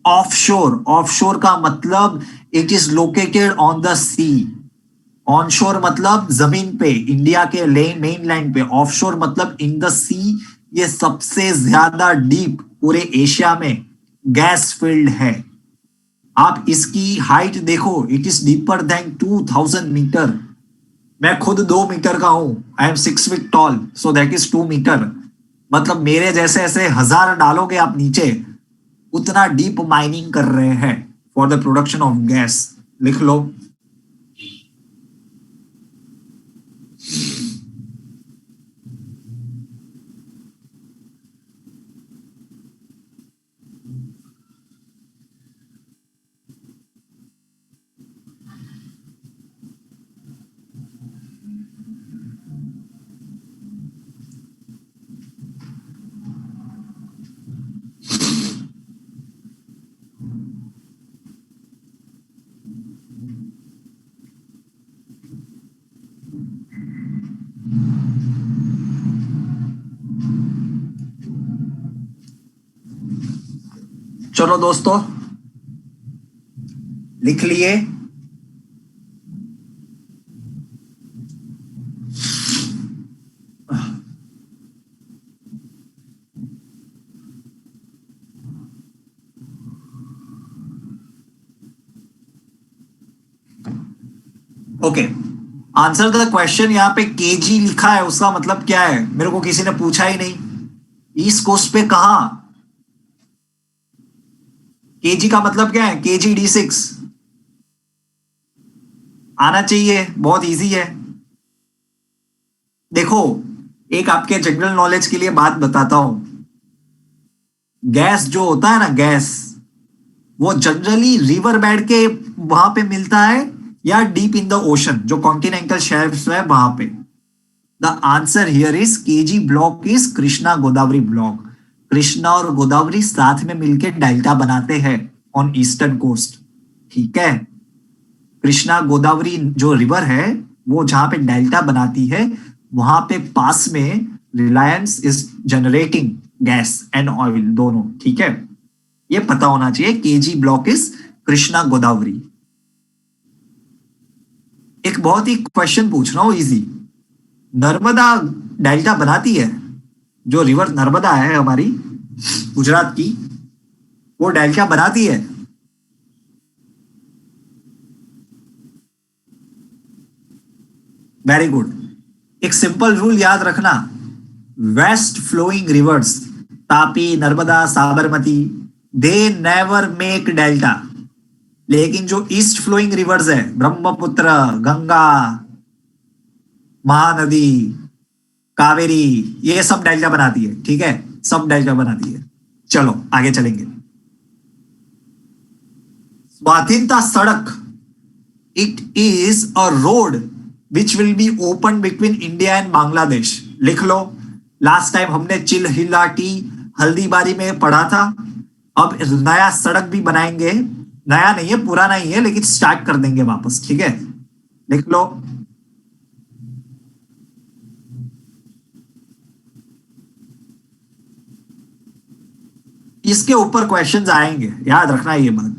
offshore. Offshore का मतलब it is located on the sea. Onshore मतलब जमीन पे, इंडिया के मेन लैंड पे। ऑफशोर मतलब इन द सी। ये सबसे ज्यादा डीप पूरे एशिया में गैस फील्ड है। आप इसकी हाइट देखो, it is deeper than 2000 metre. मैं खुद 2 मीटर का हूं, I am 6 feet tall, so that is 2 metre. मतलब मेरे जैसे ऐसे 1000 डालोगे आप नीचे, उतना डीप माइनिंग कर रहे हैं for the production of gas. लिख लो। चलो दोस्तों, लिख लिए। Okay, answer the question. यहाँ पे केजी लिखा है, उसका मतलब क्या है मेरे को किसी ने पूछा ही नहीं। ईस्ट कोस्ट पे कहा? केजी का मतलब क्या है? KG-D6 आना चाहिए, बहुत इजी है। देखो, एक आपके जनरल नॉलेज के लिए बात बताता हूं। गैस जो होता है ना, गैस, वो जनरली रिवर बेड के वहां पे मिलता है या डीप इन द ओशन, जो कॉन्टिनेंटल शेल्फ्स है वहां पे। The answer here is KG block is Krishna Godavari block. Krishna और गोदावरी साथ में मिलकर डेल्टा बनाते हैं ऑन ईस्टर्न कोस्ट। ठीक है, कृष्णा गोदावरी जो रिवर है, वो जहां पे डेल्टा बनाती है, वहां पे पास में Reliance is generating gas and oil दोनों। ठीक है, ये पता होना चाहिए। KG block is Krishna Godavari. एक बहुत ही क्वेश्चन पूछ रहा हूं, इजी। नर्मदा डेल्टा बनाती है? जो रिवर नर्मदा है हमारी गुजरात की, वो डेल्टा बनाती है? Very good. एक सिंपल रूल याद रखना, west flowing rivers, Tapi, Narmada, Sabarmati, they never make delta. लेकिन जो ईस्ट फ्लोइंग रिवर्स है, ब्रह्मपुत्र, गंगा, महानदी, कावेरी, ये सब डेल्टा बनाती है। ठीक है, सब डेल्टा बनाती है। चलो आगे चलेंगे। स्वाधीनता सड़क, it is a road which will be open between India and Bangladesh. लिख लो, लास्ट टाइम हमने चिल्हिलाटी हल्दीबारी में पढ़ा था। अब नया सड़क भी बनाएंगे। नया नहीं है, पुराना ही है, लेकिन स्टार्ट कर देंगे वापस। ठीक है, लिख लो। इसके ऊपर क्वेश्चंस आएंगे, याद रखना ये बात।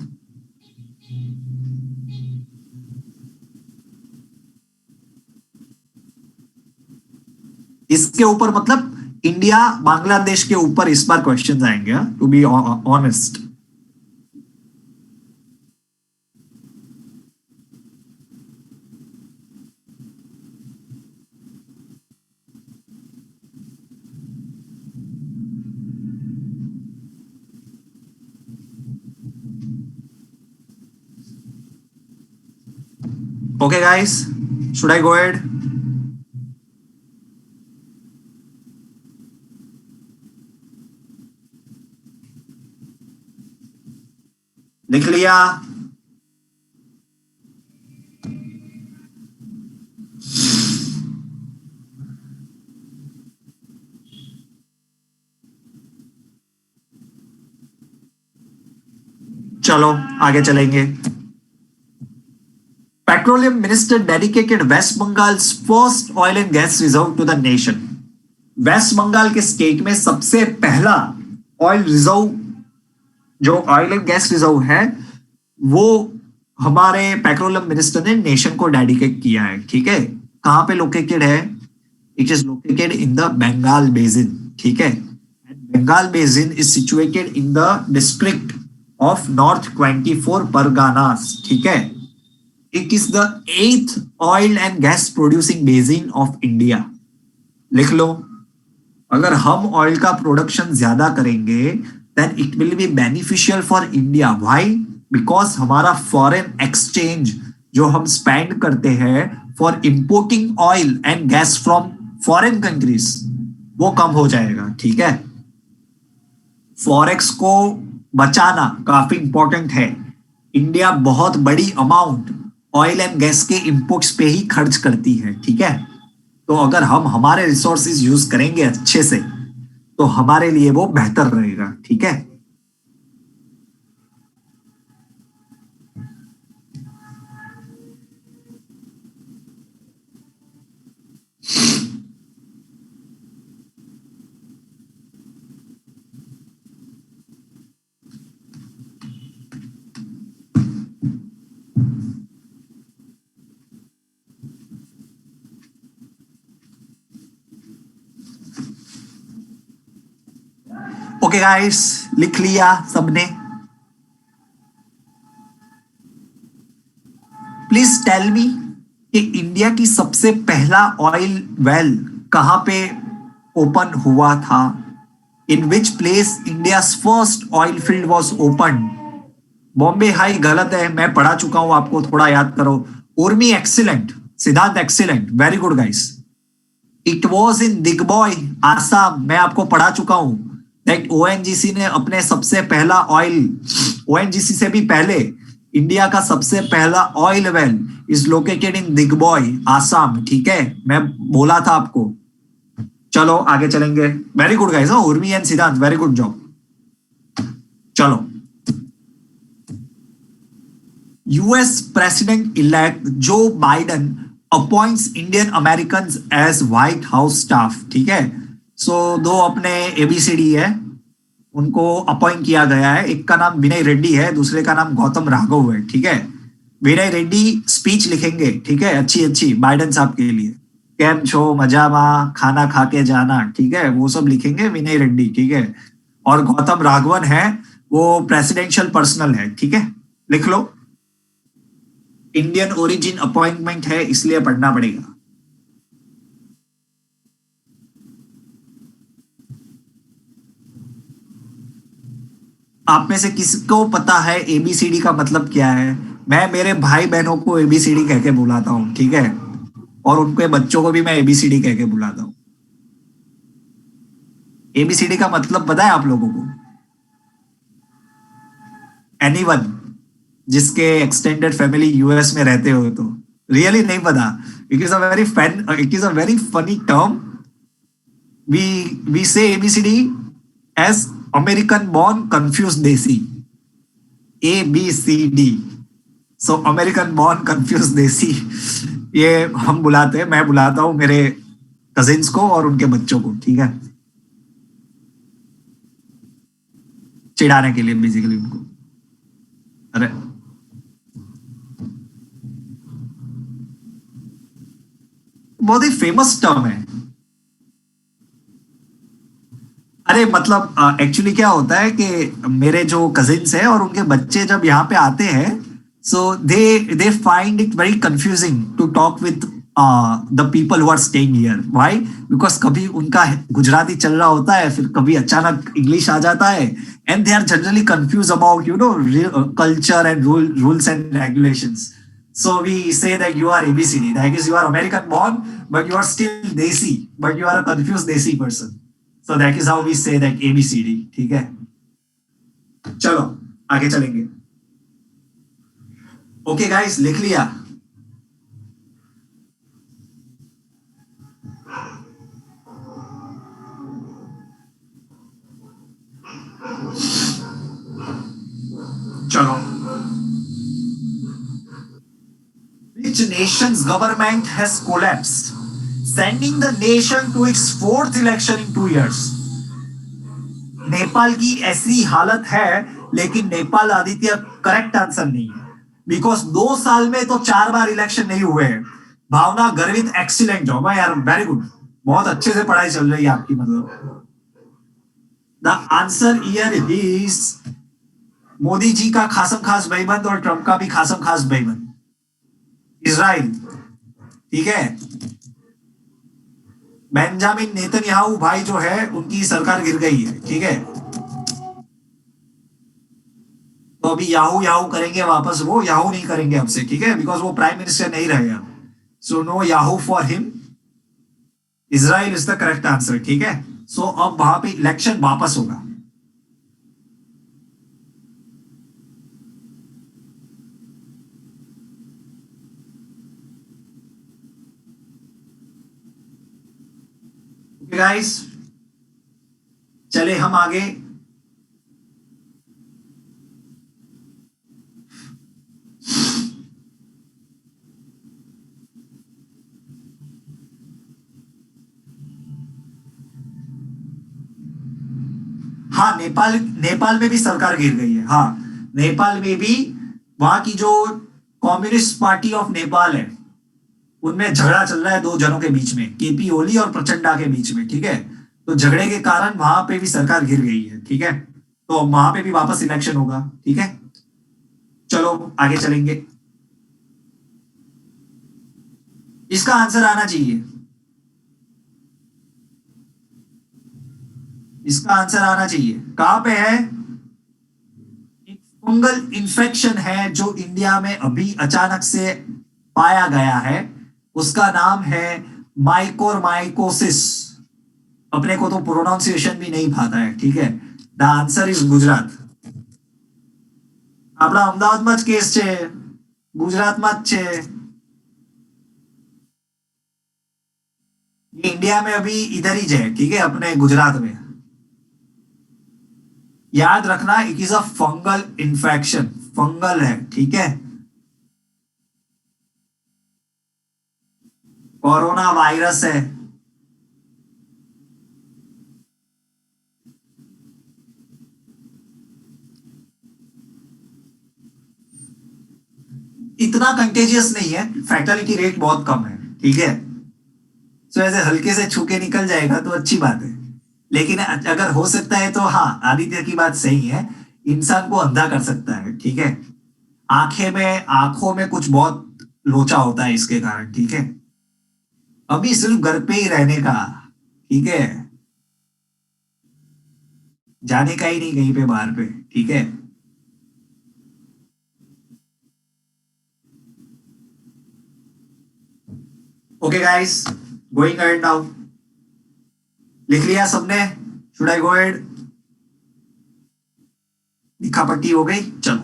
इसके ऊपर मतलब इंडिया बांग्लादेश के ऊपर इस बार क्वेश्चंस आएंगे, to be honest. Okay guys, should I go ahead? लिख लिया? चलो आगे चलेंगे। Petroleum minister dedicated West Bengal's first oil and gas reserve to the nation. West Bengal के स्टेट में सबसे पहला ऑयल रिजर्व, जो ऑयल एंड गैस रिजर्व है, वो हमारे पेट्रोलियम मिनिस्टर ने नेशन को डेडिकेट किया है। ठीक है, कहां पे लोकेटेड है? It is located in the Bengal basin. ठीक है, Bengal basin is situated in the district of north 24 Parganas. ठीक है, it is the 8th oil and gas producing basin of India. लिख लो, अगर हम ऑयल का प्रोडक्शन ज्यादा करेंगे then it will be beneficial for India. Why? Because हमारा फॉरेन एक्सचेंज जो हम स्पेंड करते हैं for importing oil and gas from foreign countries, वो कम हो जाएगा। ठीक है, फॉरेक्स को बचाना काफी इंपॉर्टेंट है। इंडिया बहुत बड़ी अमाउंट ऑयल एंड गैस के इंपोर्ट्स पे ही खर्च करती है। ठीक है, तो अगर हम हमारे रिसोर्सेज यूज करेंगे अच्छे से, तो हमारे लिए वो बेहतर रहेगा। ठीक है, ओके गाइस, लिख लिया सबने? प्लीज टेल मी कि इंडिया की सबसे पहला ऑयल वेल कहां पे ओपन हुआ था? In which place India first oil field was open? Bombay High गलत है, मैं पढ़ा चुका हूं, आपको थोड़ा याद करो। Urmi excellent, Siddhant excellent, very good guys. It was in Digboi, Assam, मैं आपको पढ़ा चुका हूं दैट ओएनजीसी ने अपने सबसे पहला ऑयल, ओएनजीसी से भी पहले इंडिया का सबसे पहला oil well is located in Digboi, Assam. ठीक है, मैं बोला था आपको। चलो आगे चलेंगे। Very good guys, Urmi and Siddhant, very good job. चलो, US President elect Joe Biden appoints Indian Americans as White House staff। ठीक है, सो दो अपने ABCD है, उनको अपॉइंट किया गया है। एक का नाम विनय रेड्डी है, दूसरे का नाम गौतम राघव है। ठीक है, विनय रेड्डी स्पीच लिखेंगे, ठीक है, अच्छी अच्छी बाइडन साहब के लिए, कैम छो, मजामा, खाना खा के जाना, ठीक है, वो सब लिखेंगे विनय रेड्डी। ठीक है, और गौतम राघवन है, वो प्रेसिडेंशियल पर्सनल है। ठीक है, लिख लो। इंडियन ओरिजिन अपॉइंटमेंट है, इसलिए पढ़ना पड़ेगा। आप में से किसको पता है एबीसीडी का मतलब क्या है? मैं मेरे भाई बहनों को एबीसीडी कह के बुलाता हूं, ठीक है, और उनके बच्चों को भी मैं एबीसीडी कह के बुलाता हूं। एबीसीडी का मतलब पता है आप लोगों को? एनीवन जिसके एक्सटेंडेड फैमिली यूएस में रहते हो तो? रियली नहीं पता? It is a very fun, it is a very funny term. We say ABCD as American born confused desi, A B C D. So American born confused desi, ये हम बुलाते हैं, मैं बुलाता हूं मेरे कजिन्स को और उनके बच्चों को। ठीक है, चिढ़ाने के लिए बेसिकली उनको। अरे बहुत ही फेमस टर्म है। अरे मतलब एक्चुअली क्या होता है कि मेरे जो कजिन्स हैं और उनके बच्चे जब यहाँ पे आते हैं, so they find it very confusing to talk with the people who are staying here. Why? Because कभी उनका गुजराती चल रहा होता है, फिर कभी अचानक इंग्लिश आ जाता है, and they are generally confuse about culture and rules and regulations. So we say that you are ABCD, that is you are American born, but you are still Desi, but you are a confused Desi person. So that is how we say that ABCD। ठीक है, चलो आगे चलेंगे। Okay guys, लिख लिया? चलो, which nation's government has collapsed, sending the nation to its fourth election in 2 years? Nepal की ऐसी हालत है, लेकिन नेपाल आदित्य करेक्ट आंसर नहीं है, बिकॉज 2 साल में तो 4 बार इलेक्शन नहीं हुए हैं। भावना गर्वित, एक्सीलेंट हो यार, वेरी गुड, बहुत अच्छे से पढ़ाई चल रही है आपकी। मतलब the answer here is Modi ji का खासम खास भाईबंद और ट्रंप का भी खासम खास भाईबंद, इजराइल। ठीक है, बेंजामिन नेतन्याहू भाई जो है, उनकी सरकार गिर गई है। ठीक है, तो अभी याहू याहू करेंगे वापस, वो याहू नहीं करेंगे अब से। ठीक है, बिकॉज वो प्राइम मिनिस्टर नहीं रहे अब। सो नो याहू for him, Israel is the correct answer. ठीक है, सो अब वहां पे इलेक्शन वापस होगा। गाइस चले हम आगे। हाँ, नेपाल, नेपाल में भी सरकार गिर गई है। हाँ, नेपाल में भी वहां की जो कम्युनिस्ट पार्टी ऑफ नेपाल है, उनमें झगड़ा चल रहा है दो जनों के बीच में, केपी ओली और प्रचंडा के बीच में। ठीक है, तो झगड़े के कारण वहां पे भी सरकार गिर गई है, ठीक है। तो वहां पे भी वापस इलेक्शन होगा, ठीक है। चलो आगे चलेंगे। इसका आंसर आना चाहिए, इसका आंसर आना चाहिए। कहां पे है? एक फंगल इन्फेक्शन है जो इंडिया में अभी अचानक से पाया गया है। उसका नाम है माइकोरमाइकोसिस। अपने को तो प्रोनाउंसिएशन भी नहीं पाता है, ठीक है। The answer is Gujarat. આપણા અમદાવાદમાં જ કેસ છે, ગુજરાતમાં જ છે। ये इंडिया में अभी इधर ही है, ठीक है, अपने गुजरात में। याद रखना, it is a fungal infection, fungal है, ठीक है। कोरोना वायरस है। इतना कंटेजियस नहीं है, फैटलिटी रेट बहुत कम है, ठीक है। सो ऐसे हल्के से छू के निकल जाएगा तो अच्छी बात है। लेकिन अगर हो सकता है तो हाँ, आदित्य की बात सही है, इंसान को अंधा कर सकता है, ठीक है। आंखों में कुछ बहुत लोचा होता है इसके कारण, ठीक है। अभी सिर्फ घर पे ही रहने का, ठीक है, जाने का ही नहीं कहीं पे बाहर पे, ठीक है। Okay guys, going ahead now. लिख लिया सबने? Should I go ahead? लिखा पट्टी हो गई, चलो।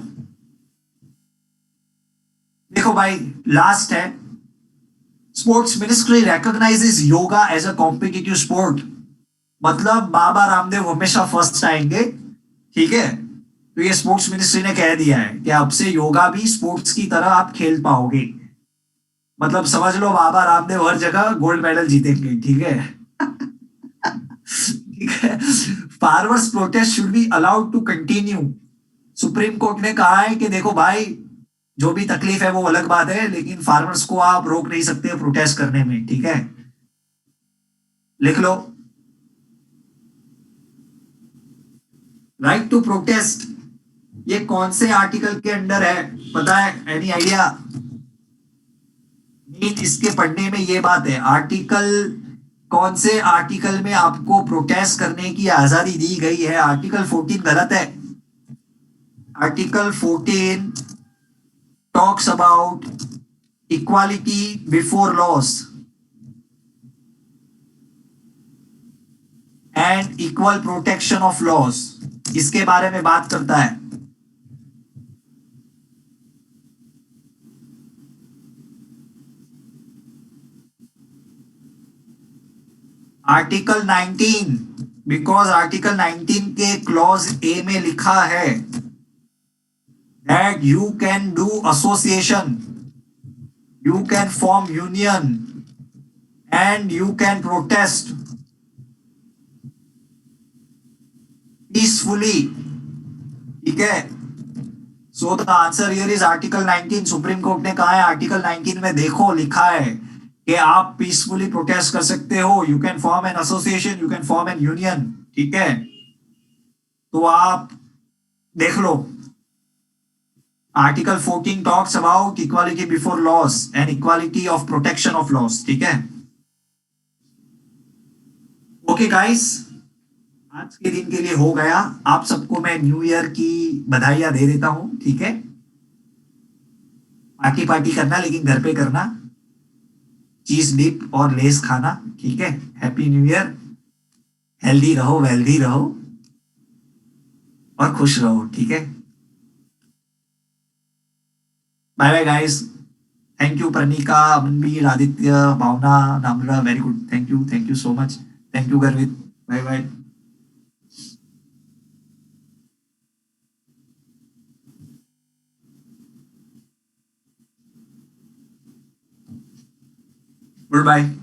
देखो भाई, लास्ट है। Sports ministry recognises yoga as a competitive sport. मतलब बाबा रामदेव हमेशा फर्स्ट आएंगे, ठीक है। तो ये स्पोर्ट्स मिनिस्ट्री ने कह दिया है कि अब से योगा भी स्पोर्ट्स की तरह आप खेल पाओगे। मतलब समझ लो, बाबा रामदेव हर जगह गोल्ड मेडल जीतेंगे, ठीक है। ठीक है। Farmers protest should be allowed to continue. Supreme court ने कहा है कि देखो भाई, जो भी तकलीफ है वो अलग बात है, लेकिन फार्मर्स को आप रोक नहीं सकते प्रोटेस्ट करने में, ठीक है। लिख लो, राइट टू प्रोटेस्ट। ये कौन से आर्टिकल के अंडर है, पता है? Any idea? इसके पढ़ने में ये बात है, आर्टिकल कौन से आर्टिकल में आपको प्रोटेस्ट करने की आजादी दी गई है? आर्टिकल 14 गलत है। Article 14 talks about equality before laws and equal protection of loss, इसके बारे में बात करता है। आर्टिकल 19, बिकॉज आर्टिकल 19 के क्लॉज ए में लिखा है that you can do association, you can form union and you can protest peacefully, ठीक है। So the answer here is article 19। Supreme court ने कहा है आर्टिकल 19 में देखो लिखा है कि आप पीसफुली प्रोटेस्ट कर सकते हो, you can form an association, you can form an union, ठीक है। तो आप देख लो, article 14 talks about equality before laws and equality of protection of laws, ठीक है। ओके गाइस, आज के दिन के लिए हो गया। आप सबको मैं न्यू ईयर की बधाइयां दे देता हूं, ठीक है। पार्टी पार्टी करना, लेकिन घर पे करना, चीज डिप और लेस खाना, ठीक है। Happy new year. हेल्दी रहो, वेल्दी रहो और खुश रहो, ठीक है। Bye bye guys. Thank you Pranika, Amanbir, Aditya, Bhavana, Namra, very good, thank you so much. Thank you Garvit, bye bye. Good bye.